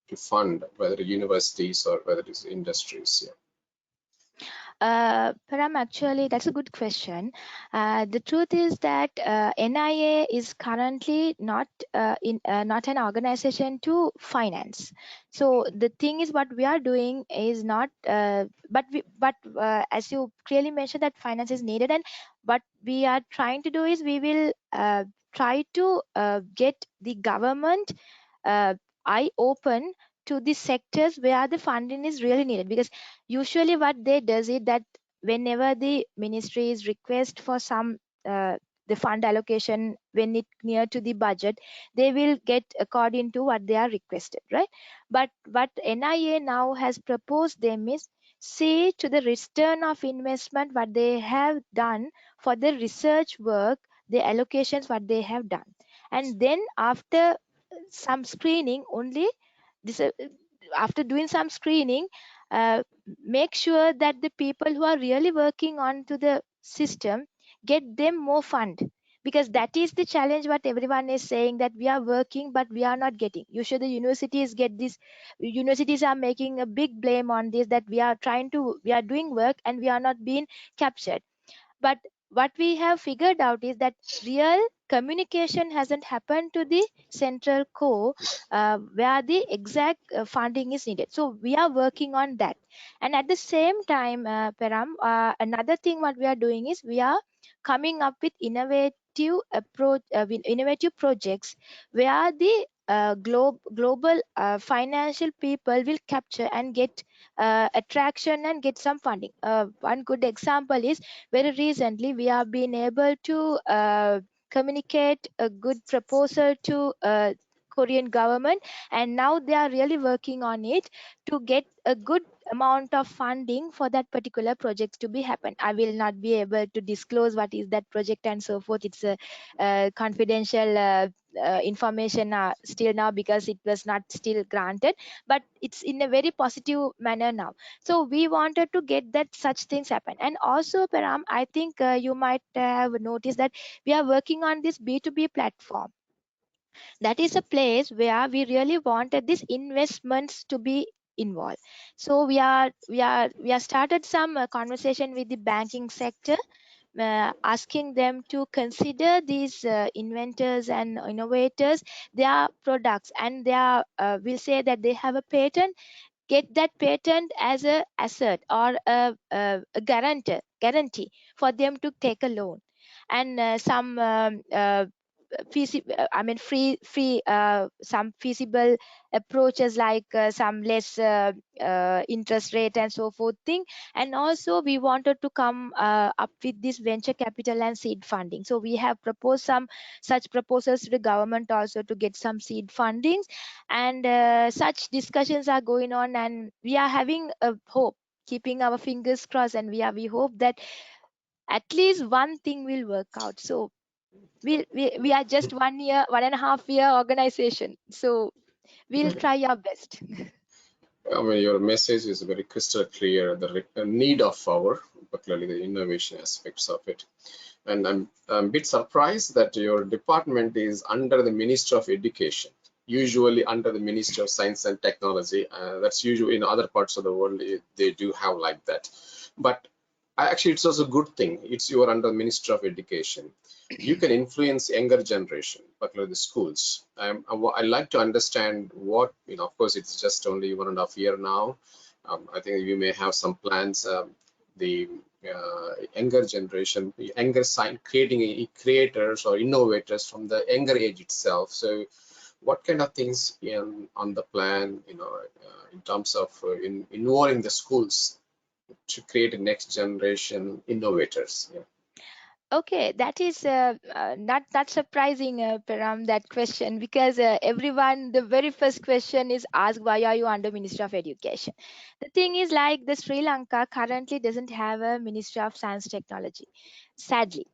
to fund, whether universities or whether it's industries? Yeah. Param, actually, that's a good question. The truth is that NIA is currently not an organization to finance. So the thing is, what we are doing is not. But as you clearly mentioned, that finance is needed, and what we are trying to do is we will try to get the government uh, eye open to the sectors where the funding is really needed, because usually what they does is that whenever the ministry is request for some uh, the fund allocation when it near to the budget, they will get according to what they are requested, right? But what NIA now has proposed them is see to the return of investment what they have done for the research work, the allocations what they have done, and then after some screening only this after doing some screening, uh, make sure that the people who are really working on to the system get them more fund, because that is the challenge what everyone is saying, that we are working but we are not getting. Usually the universities get this, universities are making a big blame on this, that we are doing work and we are not being captured. But what we have figured out is that real communication hasn't happened to the central core, where the exact funding is needed. So we are working on that. And at the same time, Param, another thing what we are doing is we are coming up with innovative projects where the global financial people will capture and get attraction and get some funding. One good example is very recently we have been able to communicate a good proposal to Korean government, and now they are really working on it to get a good amount of funding for that particular project to be happen. I will not be able to disclose what is that project and so forth. It's a confidential information still now, because it was not still granted, but it's in a very positive manner now. So we wanted to get that such things happen. And also, Param, I think you might have noticed that we are working on this B2B platform. That is a place where we really wanted these investments to be involved. So we are started some conversation with the banking sector, asking them to consider these inventors and innovators, their products, and their will say that they have a patent, get that patent as a asset or a guarantee for them to take a loan. And some I mean free some feasible approaches, like some less interest rate and so forth thing. And also we wanted to come up with this venture capital and seed funding. So we have proposed some such proposals to the government also to get some seed fundings. And such discussions are going on, and we are having a hope, keeping our fingers crossed, and we hope that at least one thing will work out. So we are just 1 year, 1.5 year organization, so we'll try our best. I mean, your message is very crystal clear, the need of our, particularly the innovation aspects of it. And I'm a bit surprised that your department is under the Minister of Education, usually under the Minister of Science and Technology. That's usually in other parts of the world, they do have like that. But actually, it's also a good thing. It's you are under the Minister of Education. You can influence younger generation, particularly the schools. I like to understand what, of course, it's just only 1.5 years now. I think you may have some plans. The younger generation, younger sign, creating creators or innovators from the younger age itself. So what kind of things on the plan, in terms of involving the schools to create a next generation innovators? Yeah. Okay, that is not that surprising, Param, that question, because everyone, the very first question is asked, why are you under Ministry of Education? The thing is, like, the Sri Lanka currently doesn't have a Ministry of Science Technology, sadly.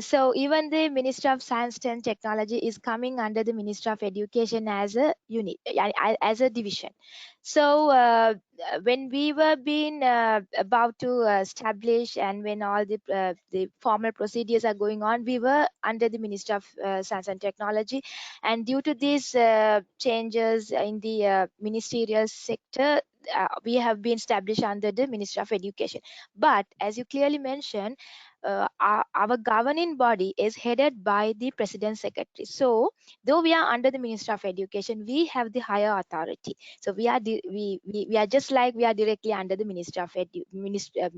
So even the Ministry of Science and Technology is coming under the Ministry of Education as a unit, as a division. So when we were being about to establish, and when all the formal procedures are going on, we were under the Ministry of Science and Technology. And due to these changes in the ministerial sector, we have been established under the Ministry of Education. But as you clearly mentioned, our governing body is headed by the President Secretary. So though we are under the Ministry of Education, we have the higher authority. So we are just like we are directly under the Ministry of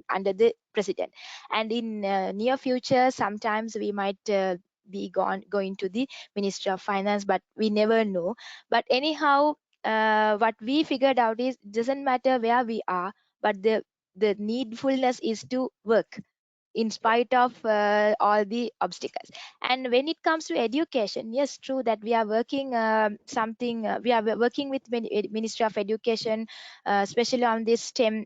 under the President. And in near future, sometimes we might be going to the Ministry of Finance, but we never know. But anyhow, what we figured out is, doesn't matter where we are, but the needfulness is to work in spite of all the obstacles. And when it comes to education, yes, true that we are working we are working with Ministry of Education, especially on this STEM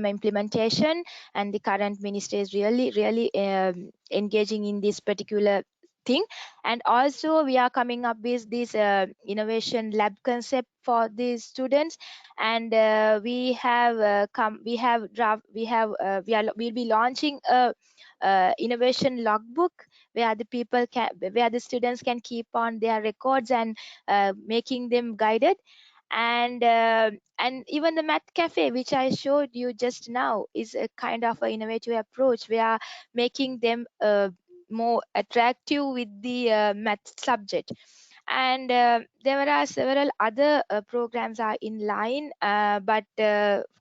implementation. And the current minister is really engaging in this particular thing. And also we are coming up with this innovation lab concept for the students. And we'll be launching a innovation logbook, where the students can keep on their records and making them guided. And even the math cafe, which I showed you just now, is a kind of an innovative approach. We are making them more attractive with the math subject. And there are several other programs are in line, but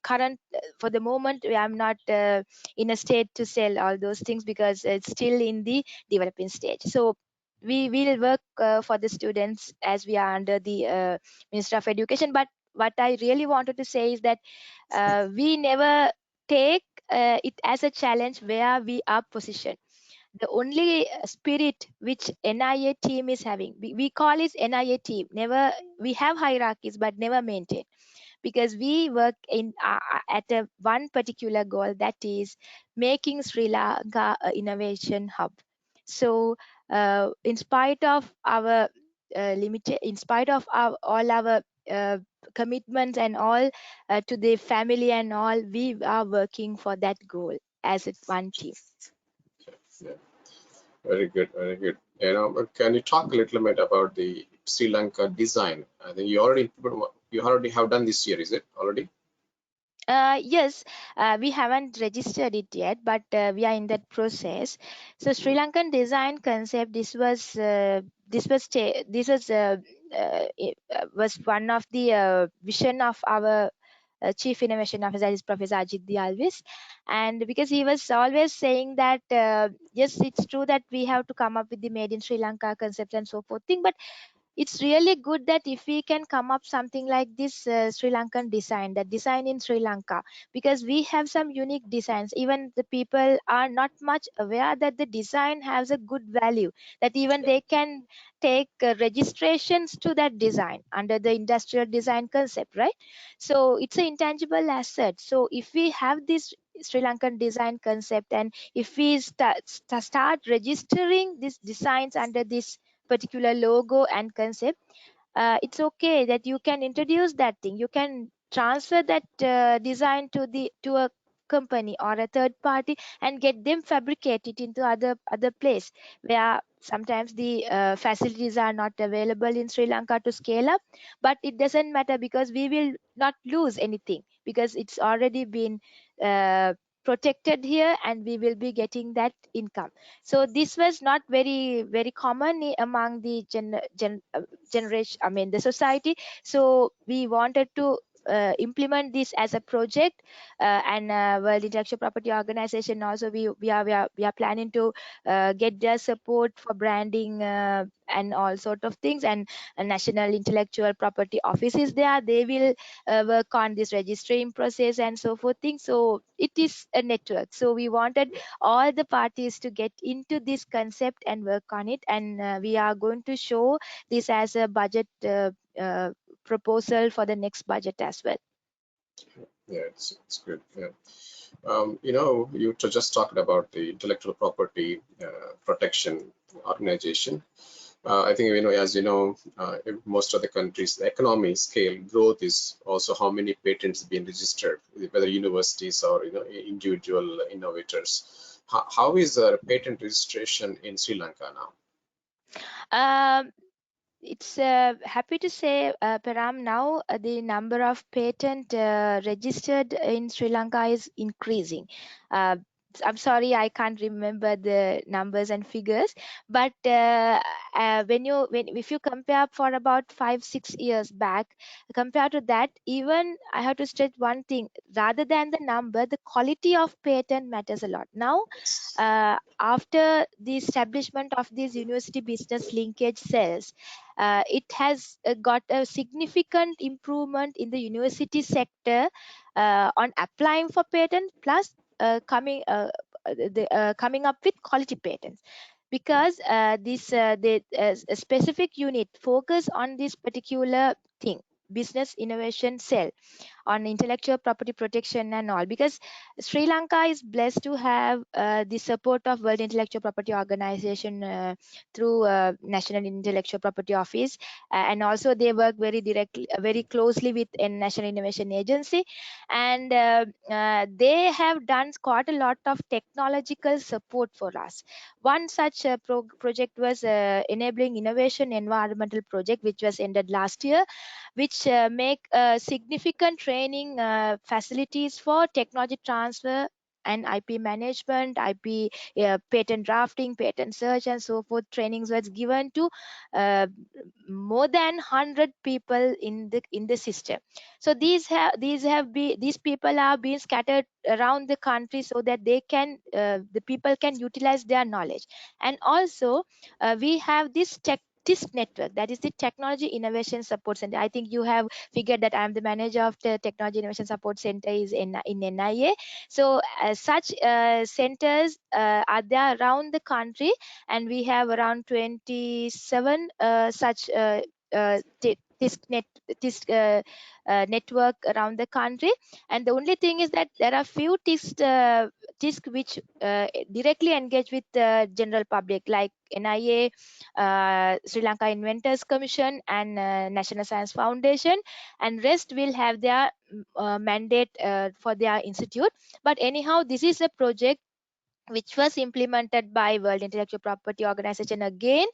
current for the moment we am not in a state to sell all those things, because it's still in the developing stage. So we will work for the students as we are under the Ministry of Education. But what I really wanted to say is that we never take it as a challenge where we are positioned. The only spirit which NIA team is having, we call it NIA team. Never, we have hierarchies, but never maintain, because we work in at a one particular goal, that is making Sri Lanka a innovation hub. So in spite of our in spite of all our uh, commitments and all to the family and all, we are working for that goal as a one team. Yeah, very good, very good. But can you talk a little bit about the Sri Lanka design? I think you already have done this year, is it already? Yes, we haven't registered it yet, but we are in that process. So Sri Lankan design concept. Was one of the vision of our chief innovation officer, that is Professor Ajit Dialvis. And because he was always saying that yes, it's true that we have to come up with the made in Sri Lanka concept and so forth thing, but it's really good that if we can come up something like this Sri Lankan design, that design in Sri Lanka, because we have some unique designs. Even the people are not much aware that the design has a good value, that even they can take registrations to that design under the industrial design concept, right? So it's an intangible asset. So if we have this Sri Lankan design concept, and if we start registering these designs under this particular logo and concept, it's okay that you can introduce that thing, you can transfer that design to a company or a third party, and get them fabricated into other place, where sometimes the facilities are not available in Sri Lanka to scale up. But it doesn't matter, because we will not lose anything, because it's already been protected here, and we will be getting that income. So this was not very common among the generation, I mean the society. So we wanted to implement this as a project. And World Intellectual Property Organization also, we are planning to get their support for branding and all sort of things. And a National Intellectual Property Office is there, they will work on this registering process and so forth things. So it is a network, so we wanted all the parties to get into this concept and work on it. And we are going to show this as a budget proposal for the next budget as well. Yeah, it's good. Yeah. You just talked about the intellectual property protection organization. I think, as you know, in most of the countries, the economy scale growth is also how many patents being registered, whether universities or individual innovators. How is patent registration in Sri Lanka now? Um, It's happy to say, Param, now the number of patent registered in Sri Lanka is increasing. Uh, I'm sorry, I can't remember the numbers and figures, but when if you compare for about 5 6 years back, compared to that, even I have to stress one thing: rather than the number, the quality of patent matters a lot. Now, Yes. after the establishment of these university business linkage cells, it has got a significant improvement in the university sector on applying for patent, plus coming up with quality patents, because this the a specific unit focus on this particular thing, business innovation cell, on intellectual property protection and all, because Sri Lanka is blessed to have the support of World Intellectual Property Organization through National Intellectual Property Office, and also they work very directly, very closely with a National Innovation Agency, and they have done quite a lot of technological support for us. One such project was enabling innovation environmental project, which was ended last year, which make significant training facilities for technology transfer and IP management, IP patent drafting, patent search, and so forth. Trainings was given to uh, more than 100 people in the system. So these people are being scattered around the country so that they can the people can utilize their knowledge. And also we have this TISC network, that is the Technology Innovation Support Center. I think you have figured that I am the manager of the Technology Innovation Support Center is in NIA. So such centers are there around the country, and we have around 27 such TISC network around the country. And the only thing is that there are few TISC which directly engage with the general public, like NIA, Sri Lanka Inventors Commission, and National Science Foundation, and rest will have their mandate for their institute. But anyhow, this is a project which was implemented by World Intellectual Property Organization again,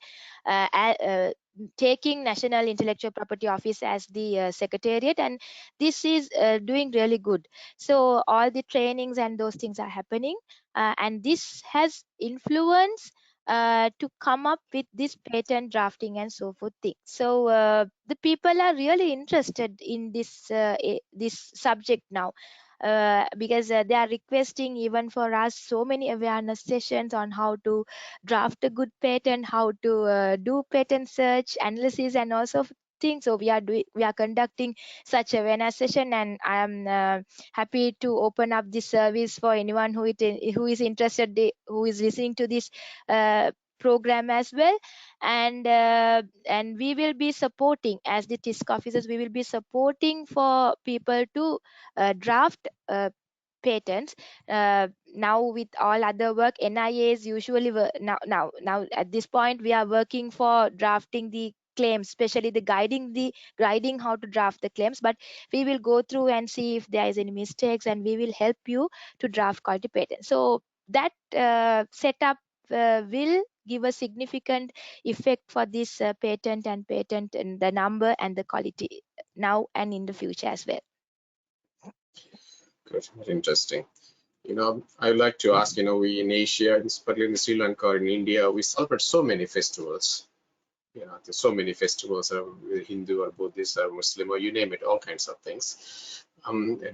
taking National Intellectual Property Office as the secretariat, and this is doing really good. So all the trainings and those things are happening, and this has influence to come up with this patent drafting and so forth thing. So the people are really interested in this subject now, because they are requesting even for us so many awareness sessions on how to draft a good patent, how to do patent search analysis, and also things. So we are conducting such awareness session, and I am happy to open up this service for anyone who is interested, who is listening to this program as well. And we will be supporting, as the TISC officers, we will be supporting for people to draft patents. Now with all other work, NIAs usually now at this point we are working for drafting the claims, especially the guiding how to draft the claims. But we will go through and see if there is any mistakes, and we will help you to draft quality patent. So that setup will give a significant effect for this patent and the number and the quality now and in the future as well. Good. Very interesting. I'd like to ask, we in Asia, particularly in Sri Lanka, in India, we celebrate so many festivals. There's so many festivals, Hindu or Buddhist or Muslim, or you name it, all kinds of things.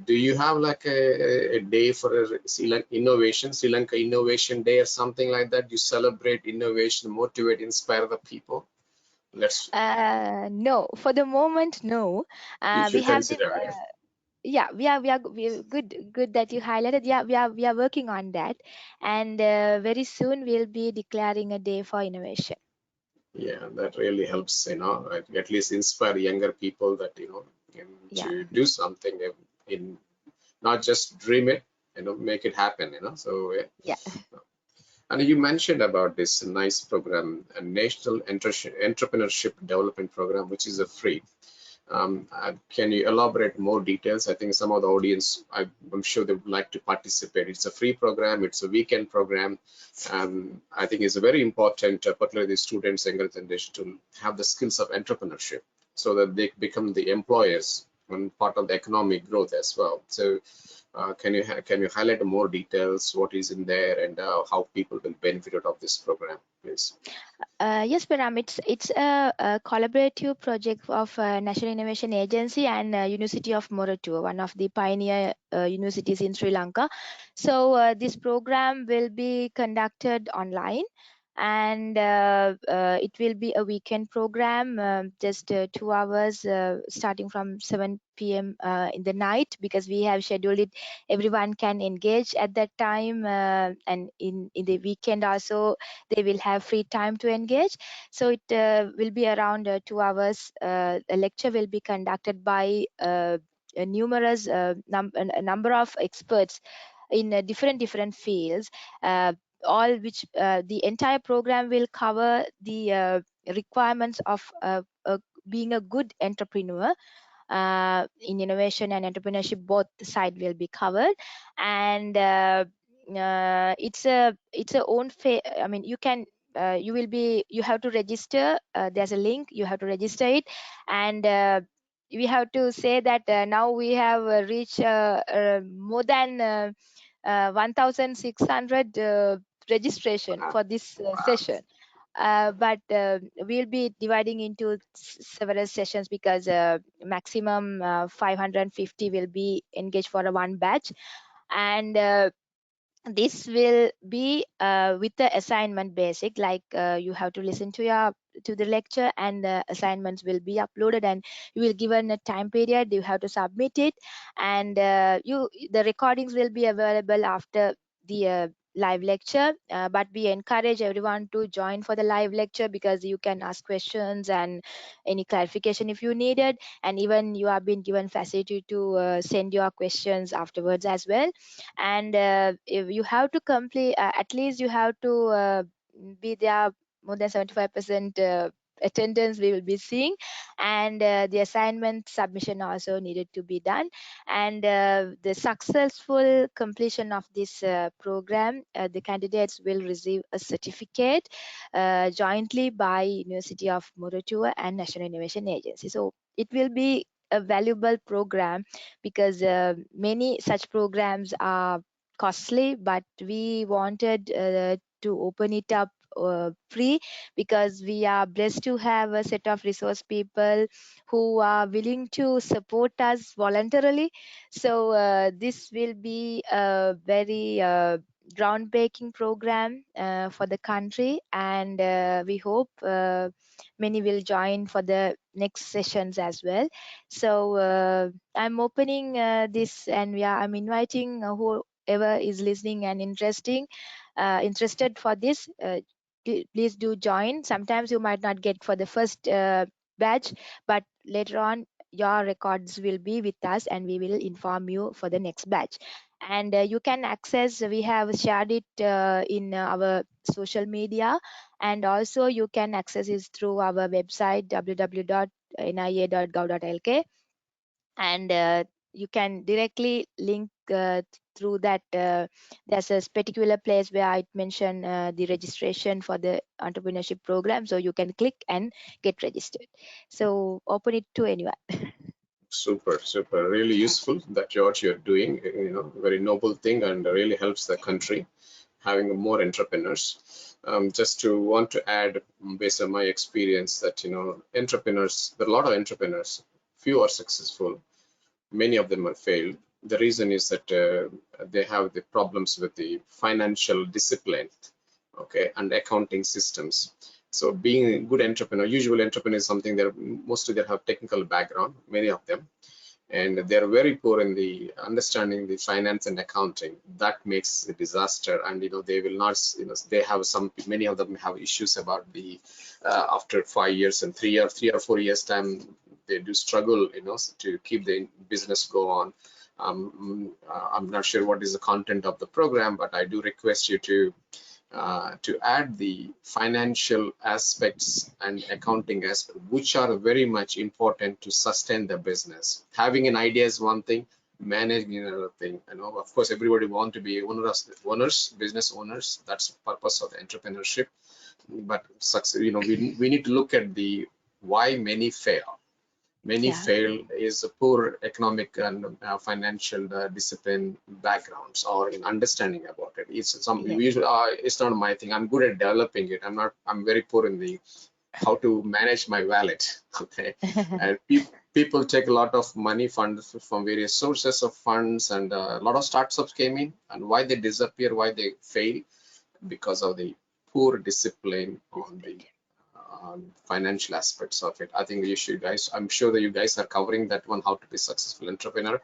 Do you have like a day for a Sri Lanka Innovation Day or something like that? You celebrate innovation, motivate, inspire the people? Let's. No, for the moment, no. You We should have the consider it. yeah, we are good that you highlighted. Yeah, we are working on that, and very soon we'll be declaring a day for innovation. Yeah, that really helps, at least inspire younger people that, Yeah. to do something in not just dream it, make it happen. So Yeah. and you mentioned about this nice program, a National Entrepreneurship Development Program, which is a free. Can you elaborate more details? I think some of the audience, I'm sure they would like to participate. It's a free program. It's a weekend program. I think it's very important, particularly the students, younger generation, to have the skills of entrepreneurship so that they become the employers and part of the economic growth as well. So can you highlight more details, what is in there, and how people will benefit out of this program, please? Yes, Param, it's a collaborative project of National Innovation Agency and University of Moratuwa, one of the pioneer universities in Sri Lanka. So this program will be conducted online, and it will be a weekend program, just 2 hours, starting from 7 p.m. In the night, because we have scheduled it. Everyone can engage at that time, and in the weekend also they will have free time to engage. So it will be around 2 hours. The lecture will be conducted by numerous a number of experts in different fields, all which the entire program will cover the requirements of being a good entrepreneur. In innovation and entrepreneurship, both side will be covered. And it's a own I mean, you can you have to register. There's a link, you have to register it. And we have to say that now we have reached more than 1600 registration Wow. for this Wow. session. But we'll be dividing into several sessions, because maximum 550 will be engaged for a one batch. And this will be with the assignment basic, like you have to listen to the lecture, and the assignments will be uploaded, and you will given a time period, you have to submit it. And the recordings will be available after the live lecture. But we encourage everyone to join for the live lecture, because you can ask questions and any clarification if you needed. And even you have been given facility to send your questions afterwards as well. And if you have to complete, at least you have to be there more than 75% attendance we will be seeing. And the assignment submission also needed to be done. And the successful completion of this program, the candidates will receive a certificate jointly by University of Moratuwa and National Innovation Agency. So it will be a valuable program, because many such programs are costly, but we wanted to open it up free, because we are blessed to have a set of resource people who are willing to support us voluntarily. So this will be a very groundbreaking program for the country. And we hope many will join for the next sessions as well. So I'm opening this, and I'm inviting whoever is listening and interested for this. Please do join. Sometimes you might not get for the first batch, but later on your records will be with us, and we will inform you for the next batch. And you can access, we have shared it in our social media, and also you can access it through our website www.nia.gov.lk. And you can directly link through that. There's a particular place where I mentioned the registration for the entrepreneurship program, so you can click and get registered. So open it to anyone. Super, super, really useful that what you're doing, very noble thing, and really helps the country having more entrepreneurs. Just to want to add, based on my experience, that entrepreneurs, there are a lot of entrepreneurs, few are successful, many of them have failed. The reason is that they have the problems with the financial discipline, okay, and accounting systems. So being a good entrepreneur, usual entrepreneur is something that mostly they have technical background, many of them, and they're very poor in the understanding the finance and accounting. That makes a disaster. And they will not, they have many of them have issues about the after 5 years and 3 or 4 years time, they do struggle to keep the business go on. I'm not sure what is the content of the program, but I do request you to add the financial aspects and accounting aspects, which are very much important to sustain the business. Having an idea is one thing, managing another thing. You know, of course, everybody want to be owners, business owners. That's the purpose of entrepreneurship. But success, you know, we need to look at the why many fail. Many Yeah. fail is a poor economic and financial discipline backgrounds or in understanding about it. It's some Yeah. usually it's not my thing. I'm good at developing it. I'm very poor in the how to manage my wallet. Okay, and people take a lot of money funds from various sources of funds, and a lot of startups came in, and why they disappear, why they fail, because of the poor discipline on the financial aspects of it. I think you should guys, I'm sure that you guys are covering that one, how to be successful entrepreneur.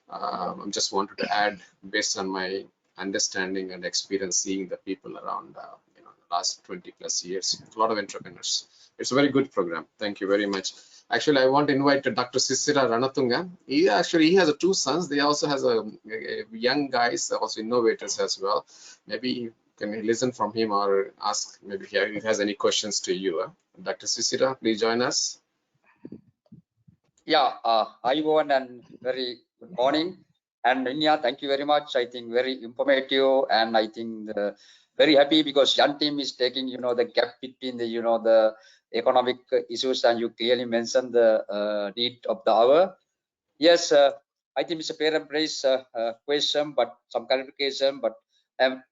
I just wanted to add based on my understanding and experience seeing the people around, you know, the last 20 plus years, a lot of entrepreneurs. It's a very good program. Thank you very much. Actually, I want to invite Dr. Sisira Ranatunga. He has two sons. They also has a young guys, also innovators as well. Maybe can you listen from him or ask maybe he has any questions to you. Dr. Sisira, please join us. Yeah, hi everyone and very good morning. And India, thank you very much. I think very informative, and I think very happy because Jan team is taking, the gap between the economic issues, and you clearly mentioned the need of the hour. Yes, I think it's a fair and praise question, but some clarification. But I'm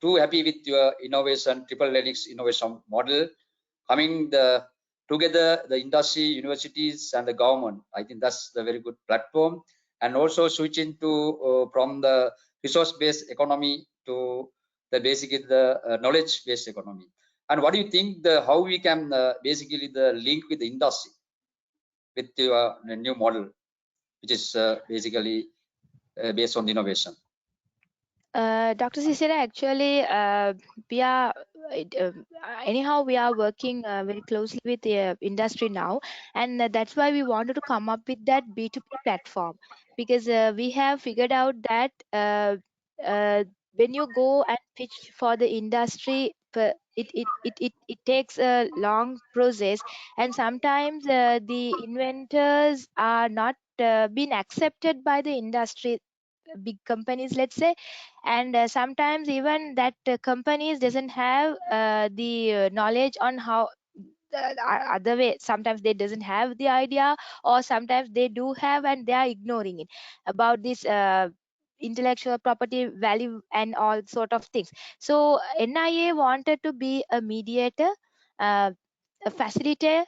too happy with your innovation, triple Linux innovation model coming together the industry, universities, and the government. I think that's the very good platform, and also switching to from the resource-based economy to the basically the knowledge-based economy. And what do you think the how we can basically the link with the industry with the new model, which is basically based on innovation? Dr. Cicera, actually, we are anyhow we are working very closely with the industry now, and that's why we wanted to come up with that B2B platform, because we have figured out that when you go and pitch for the industry, it takes a long process, and sometimes the inventors are not being accepted by the industry, big companies, let's say. And sometimes even that companies doesn't have the knowledge on how other way. Sometimes they doesn't have the idea, or sometimes they do have and they are ignoring it about this intellectual property value and all sort of things. So NIA wanted to be a mediator, uh, a facilitator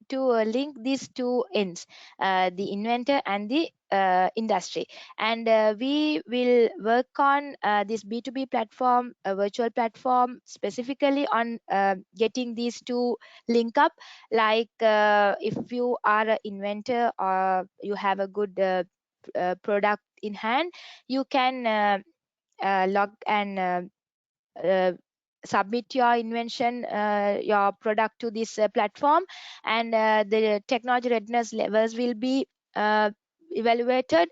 to link these two ends, the inventor and the industry. And we will work on this B2B platform, a virtual platform, specifically on getting these two link up. Like if you are an inventor or you have a good product in hand, you can log and uh, submit your invention, your product to this platform, and the technology readiness levels will be evaluated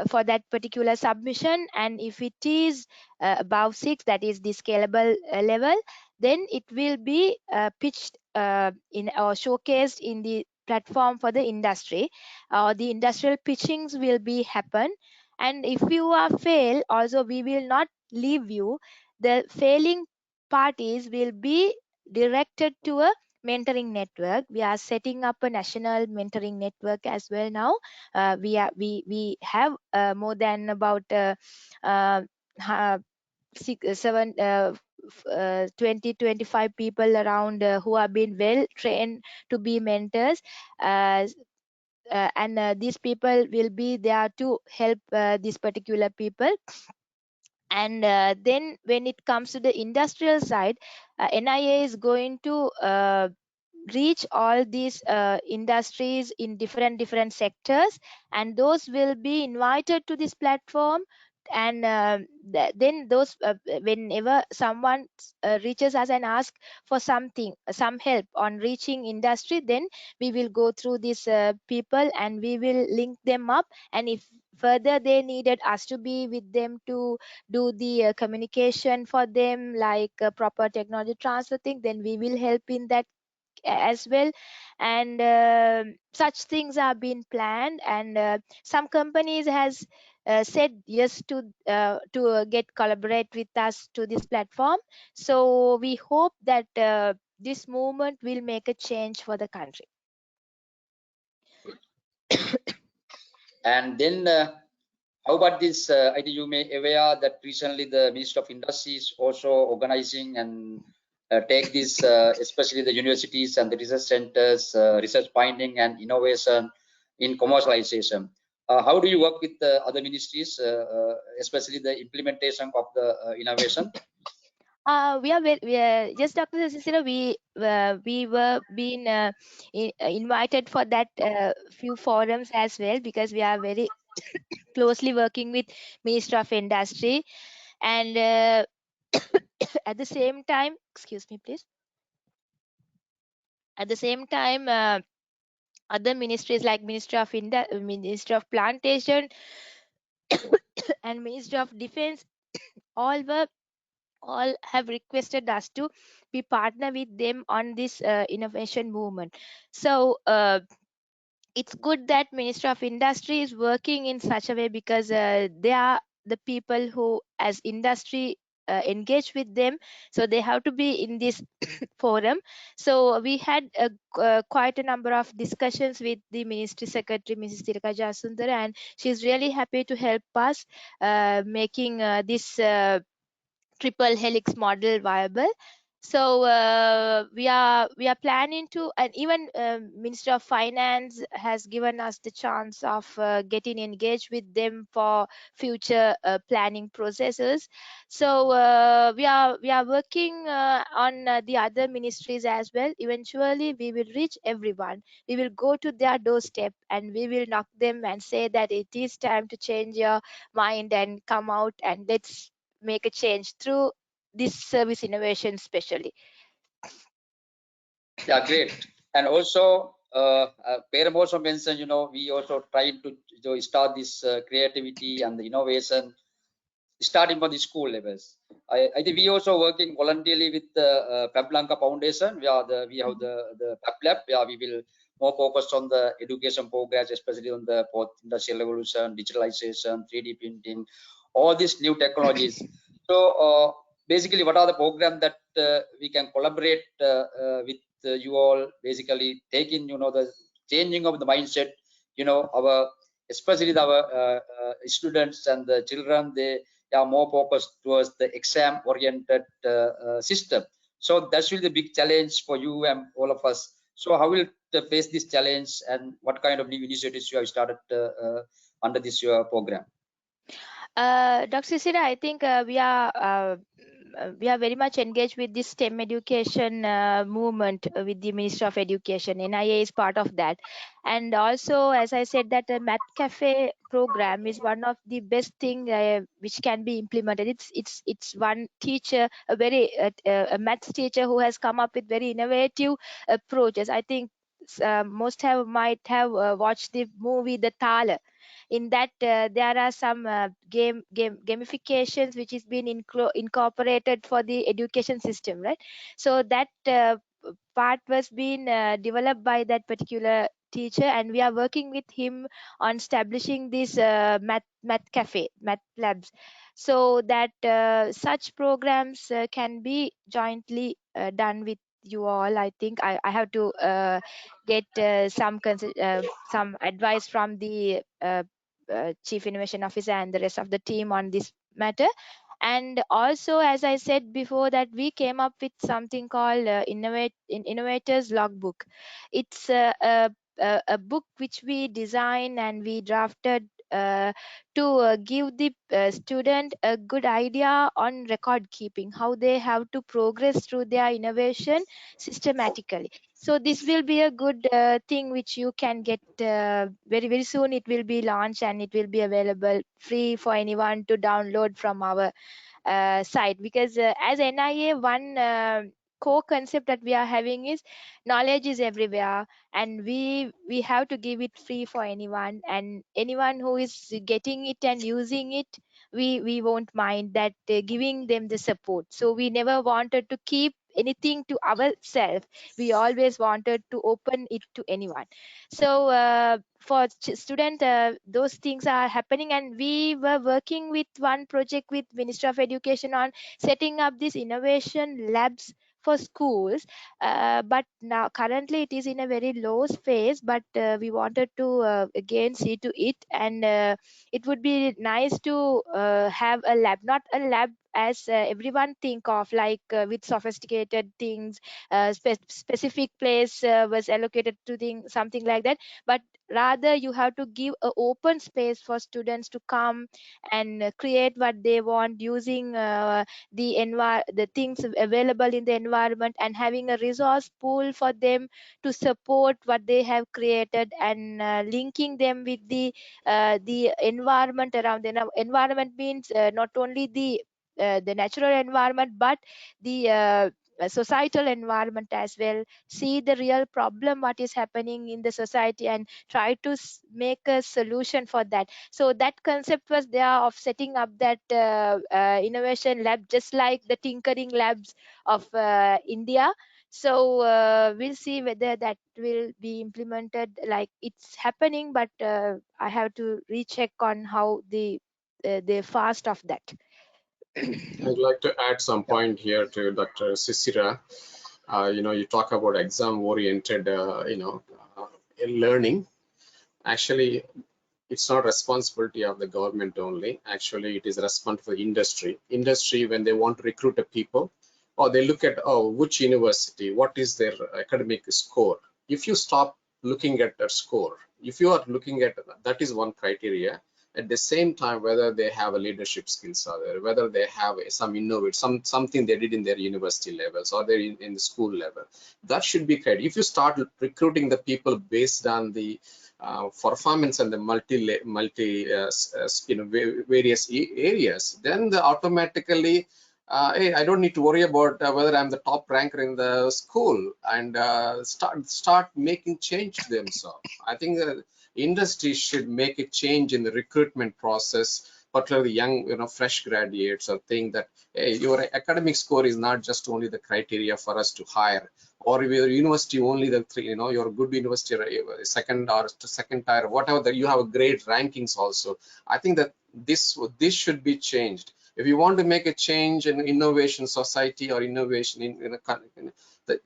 for that particular submission. And if it is above 6, that is the scalable level, then it will be pitched in or showcased in the platform for the industry. The industrial pitchings will be happen, and if you are fail also, we will not leave you. The failing parties will be directed to a mentoring network. We are setting up a national mentoring network as well now. We have more than about uh, 20 25 people around who have been well trained to be mentors. uh, and these people will be there to help these particular people. And then when it comes to the industrial side, NIA is going to reach all these industries in different sectors, and those will be invited to this platform. And then those whenever someone reaches us and ask for something, some help on reaching industry, then we will go through these people and we will link them up. And if further they needed us to be with them to do the communication for them, like proper technology transfer thing, then we will help in that as well. And such things are being planned, and some companies has said yes to get collaborate with us to this platform. So we hope that this movement will make a change for the country. And then how about this? I think you may aware that recently the Ministry of Industry is also organizing and take this, especially the universities and the research centers, research finding and innovation in commercialization. How do you work with the other ministries, especially the implementation of the innovation? We are just Dr. Cicero, we were being invited for that few forums as well, because we are very closely working with Minister of Industry, and at the same time, excuse me please, at the same time, other ministries like Ministry of Plantation and Ministry of Defense, all were all have requested us to be partner with them on this innovation movement. So it's good that Ministry of Industry is working in such a way, because they are the people who as industry engage with them, so they have to be in this forum. So we had quite a number of discussions with the Ministry Secretary, Mrs. Tiraka Jasundara, and she's really happy to help us making this triple helix model viable. So we are planning to, and even Minister of Finance has given us the chance of getting engaged with them for future planning processes. So we are working on the other ministries as well. Eventually we will reach everyone, we will go to their doorstep and we will knock them and say that it is time to change your mind and come out, and let's make a change through this service innovation especially. Yeah, great. And also, Peram also mentioned, we also try to start this creativity and the innovation starting from the school levels. I think we also working voluntarily with the Lanka Foundation. We have the Pep Lab, where we will more focus on the education programs, especially on the fourth industrial revolution, digitalization, 3D printing, all these new technologies. So basically, what are the programs that we can collaborate with you all? Basically, taking the changing of the mindset. Our especially our students and the children, they are more focused towards the exam oriented system. So that's really the big challenge for you and all of us. So how will you face this challenge, and what kind of new initiatives you have started under this program? Dr. Sisira, I think we are very much engaged with this STEM education movement with the Ministry of Education. NIA is part of that, and also, as I said, that the Math Cafe program is one of the best thing which can be implemented. It's one teacher, a maths teacher, who has come up with very innovative approaches. I think might have watched the movie The Thala. In that there are some gamifications which is being incorporated for the education system, right? So that part was being developed by that particular teacher, and we are working with him on establishing this math cafe, math labs, so that such programs can be jointly done with you all. I think I have to get some advice from the chief innovation officer and the rest of the team on this matter. And also, as I said before, that we came up with something called innovators logbook. It's a book which we designed and we drafted to give the student a good idea on record keeping, how they have to progress through their innovation systematically. So this will be a good thing which you can get very very soon. It will be launched and it will be available free for anyone to download from our site, because as NIA, one core concept that we are having is knowledge is everywhere, and we have to give it free for anyone, and anyone who is getting it and using it, we won't mind that, giving them the support. So we never wanted to keep anything to ourselves. We always wanted to open it to anyone. So for student, those things are happening, and we were working with one project with Ministry of Education on setting up these innovation labs for schools. But now currently it is in a very low phase, but we wanted to again see to it, and it would be nice to have a lab, not a lab as everyone think of, like with sophisticated things, specific place was allocated to something like that, but rather you have to give a open space for students to come and create what they want using the things available in the environment, and having a resource pool for them to support what they have created, and linking them with the environment around them. Now, environment means not only the natural environment, but the societal environment as well. See the real problem what is happening in the society, and try to make a solution for that. So that concept was there of setting up that innovation lab, just like the tinkering labs of India. So we'll see whether that will be implemented like it's happening, but I have to recheck on how the fast of that. I'd like to add some point here to Dr. Sisira. You talk about exam-oriented, learning. Actually, it's not responsibility of the government only. Actually, it is responsible for industry. Industry, when they want to recruit a people, or they look at, which university, what is their academic score. If you stop looking at their score, if you are looking at that is one criteria. At the same time, whether they have a leadership skills, or whether they have some innovate, something they did in their university levels, or they're in the school level, that should be criteria. If you start recruiting the people based on the performance and the various areas, then automatically hey, I don't need to worry about whether I'm the top ranker in the school, and start making change to themselves. I think industry should make a change in the recruitment process, particularly young, fresh graduates, or think that, hey, your academic score is not just only the criteria for us to hire, or your university only the three, your good university, second tier, whatever, that you have a great rankings also. I think that this should be changed. If you want to make a change in innovation society, or innovation in the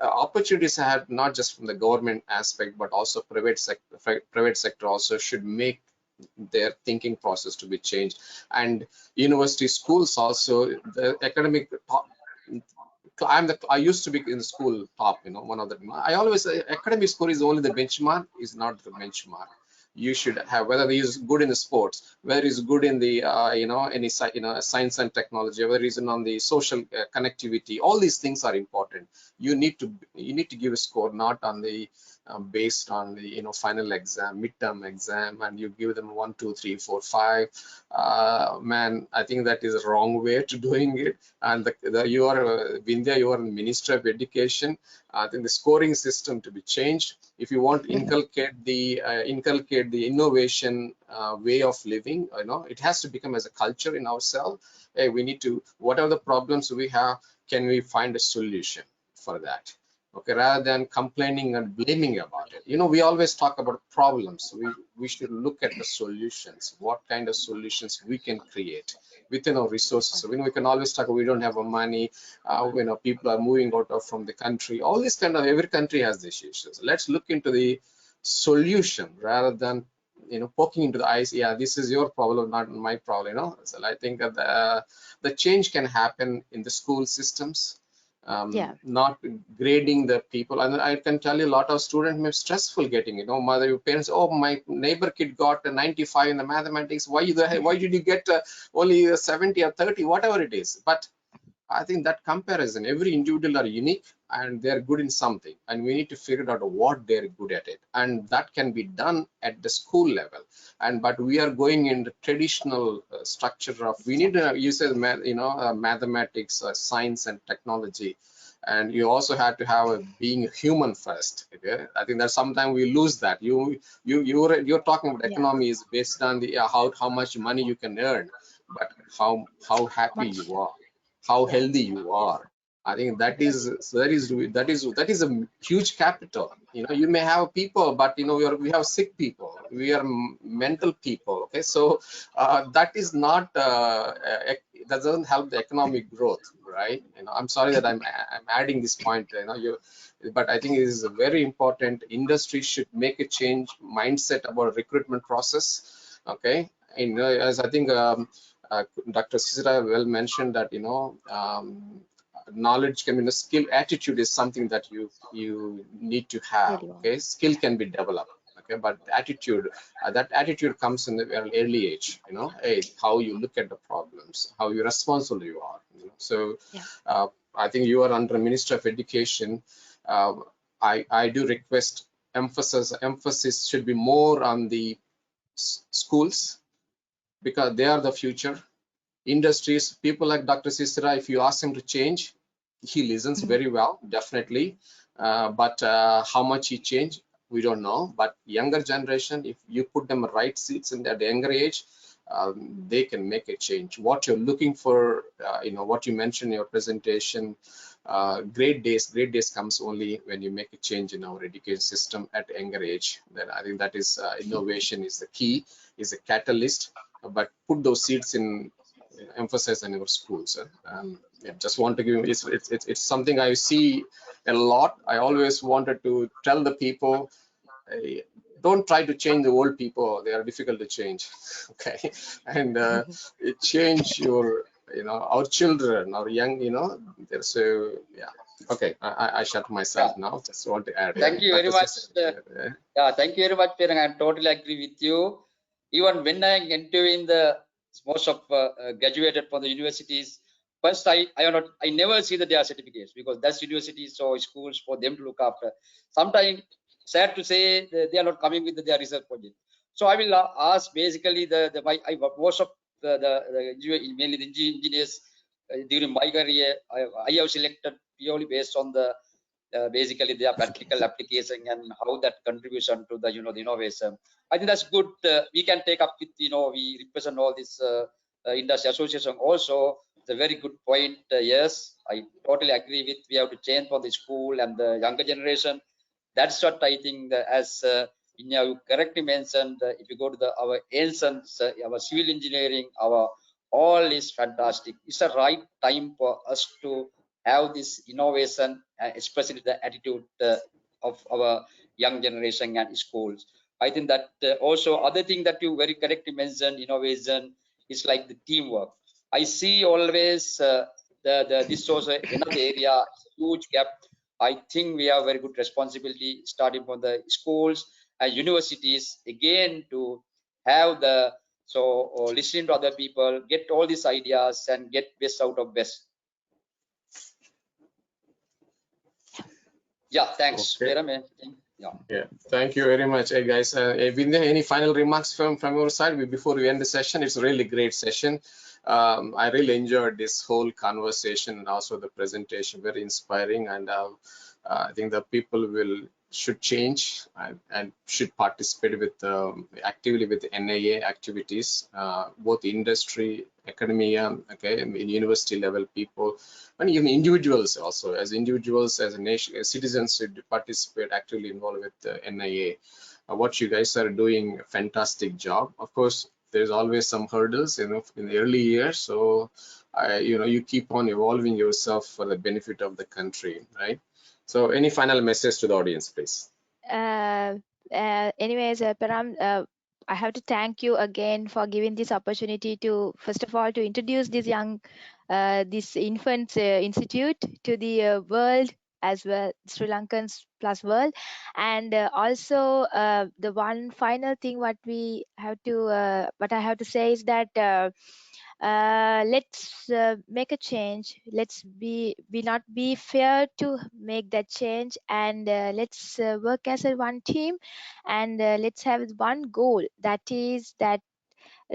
opportunities have not just from the government aspect, but also private sector also should make their thinking process to be changed. And university schools also, the academic top, I used to be in the school top, one of the, I always say academic score is only the benchmark, is not the benchmark. You should have, whether he is good in the sports, whether he's good in the any science and technology, whether he's on the social connectivity. All these things are important. You need to give a score not on the based on the final exam, midterm exam, and you give them 1 2 3 4 5. Man, I think that is a wrong way to doing it. And you are Vindhya, you are Minister of Education. I think the scoring system to be changed. If you want to inculcate the innovation way of living, it has to become as a culture in ourselves. Hey, we need to, whatever the problems we have, can we find a solution for that? Okay, rather than complaining and blaming about it. We always talk about problems. We should look at the solutions. What kind of solutions we can create within our resources. We can always talk, we don't have money, people are moving out of from the country. All this kind of, every country has these issues. Let's look into the solution rather than poking into the eyes. Yeah, this is your problem, not my problem. So I think that the change can happen in the school systems. Not grading the people. And I can tell you, a lot of students may stressful getting, your parents, oh, my neighbor kid got a 95 in the mathematics. Why did you get only a 70 or 30, whatever it is? But I think that comparison, every individual are unique and they're good in something, and we need to figure out what they're good at it, and that can be done at the school level. But we are going in the traditional structure of, we need you said mathematics, science and technology. and you also have to have a being human first. Okay, I think that sometimes we lose that. You're talking about Yeah, economy is based on the how much money you can earn, but how happy much. you are, how Yeah, healthy you are. I think exactly. that is a huge capital. You know, you may have people, but you know, we have sick people, we are mental people. Okay, so that is not that doesn't help the economic growth, right? You know, I'm sorry that I'm adding this point. You know, but I think it is very important. Industry should make a change mindset about recruitment process. Okay, and as I think Dr. Sisra well mentioned that knowledge can be skill attitude is something that you need to have. Very well. Okay, skill can be developed. Okay, but attitude that attitude comes in the very early age. You know, hey, how you look at the problems, how you responsible you are. You know? So Yeah. I think you are under Minister of Education. Uh, I do request emphasis should be more on the schools because they are the future. Industries, people like Dr. Sisra, if you ask him to change, he listens Mhm. very well, definitely. But how much he changed, we don't know. But younger generation, if you put them right seats in at the younger age, they can make a change. What you're looking for, what you mentioned in your presentation, great days comes only when you make a change in our education system at a younger age. Then I think that is innovation is the key, is a catalyst. But put those seeds in emphasize in your schools. Yeah, just want to give it's something I see a lot. I always wanted to tell the people, don't try to change the old people. They are difficult to change. Okay, and change your our children, our young so yeah. Okay, I shut Yeah, myself now. Just want to add. Yeah, thank you very Dr. much. Sis. Yeah, thank you very much, Perang. I totally agree with you. Even when I enter in the most of graduated from the universities, first I never see that they are certificates because that's universities or schools for them to look after. Sometimes sad to say they are not coming with their research project. So I will ask basically most of mainly the engineers during my career I have selected purely based on the basically their practical application and how that contribution to the the innovation. I think that's good. We can take up with we represent all this industry association also. It's a very good point. Yes, I totally agree with. We have to change for the school and the younger generation. That's what I think. As Inya, you correctly mentioned, if you go to our ancient, our civil engineering, our all is fantastic. It's the right time for us to have this innovation, especially the attitude of our young generation and schools. I think that also other thing that you very correctly mentioned, innovation is like the teamwork. I see always this also another area, huge gap. I think we have very good responsibility starting from the schools and universities again to have the listening to other people, get all these ideas and get best out of best. Yeah, thanks. Okay. Peraman. Yeah. Yeah, thank you very much, hey guys. Vinay, any final remarks from your side before we end the session? It's a really great session. I really enjoyed this whole conversation and also the presentation, very inspiring. And I think the people should change and should participate with actively with NIA activities, both industry, academia, okay, in university level people, and even individuals also. As individuals, as a nation, as citizens should participate, actively involved with the NIA. What you guys are doing, a fantastic job. Of course, there's always some hurdles, in the early years. So, you keep on evolving yourself for the benefit of the country, right? So, any final message to the audience, please? Uh, Anyways, Param, I have to thank you again for giving this opportunity to, first of all, to introduce this infant institute to the world as well, Sri Lankans plus world, and also the one final thing what I have to say is that. Let's make a change. Let's be not be fear to make that change, and let's work as a one team, and let's have one goal, that is that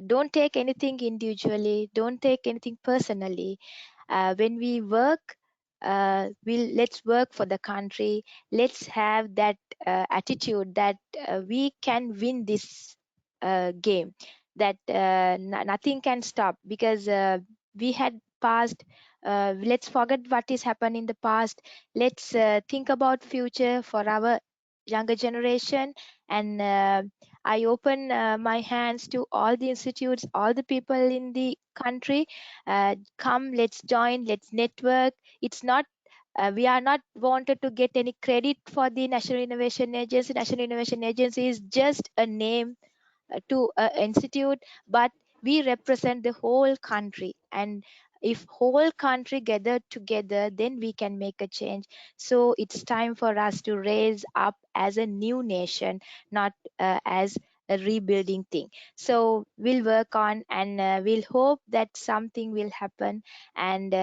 don't take anything individually, don't take anything personally. When we work, let's work for the country. Let's have that attitude that we can win this game, that nothing can stop, because we had past. Let's forget what is happened in the past. Let's think about future for our younger generation. And I open my hands to all the institutes, all the people in the country. Come, let's join, let's network. It's not we are not wanted to get any credit for the National Innovation Agency. National Innovation Agency is just a name to an institute, but we represent the whole country. And if whole country gather together, then we can make a change. So it's time for us to raise up as a new nation, not as a rebuilding thing. So we'll work on, and we'll hope that something will happen. And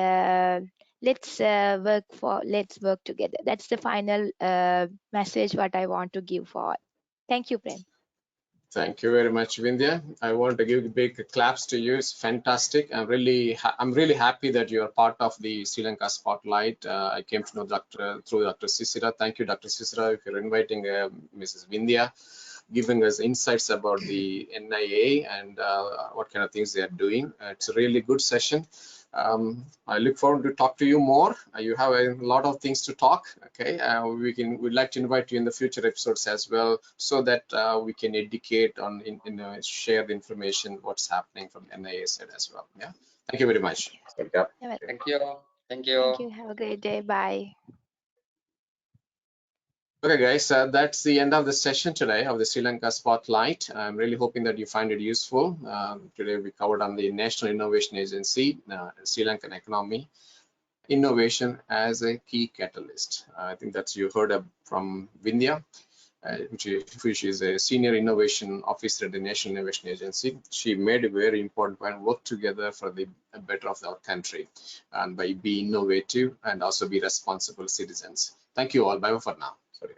let's work together. That's the final message what I want to give forward. Thank you, Prem. Thank you very much, Vindhya. I want to give big claps to you. It's fantastic. I'm really happy that you are part of the Sri Lanka Spotlight. I came to know through Dr. Sisira. Thank you, Dr. Sisira, if you're inviting Mrs. Vindhya, giving us insights about the NIA and what kind of things they are doing. It's a really good session. I look forward to talk to you more. You have a lot of things to talk. Okay, we'd like to invite you in the future episodes as well, so that we can educate on share the information what's happening from NIA side as well. Yeah, thank you very much. Thank you. Thank you. Thank you. Have a great day. Bye. Okay, guys, that's the end of the session today of the Sri Lanka Spotlight. I'm really hoping that you find it useful. Today we covered on the National Innovation Agency, Sri Lankan economy, innovation as a key catalyst. I think that's you heard from Vindhya, which is a senior innovation officer at the National Innovation Agency. She made a very important point: work together for the better of our country, and by being innovative and also be responsible citizens. Thank you all. Bye for now. Sorry.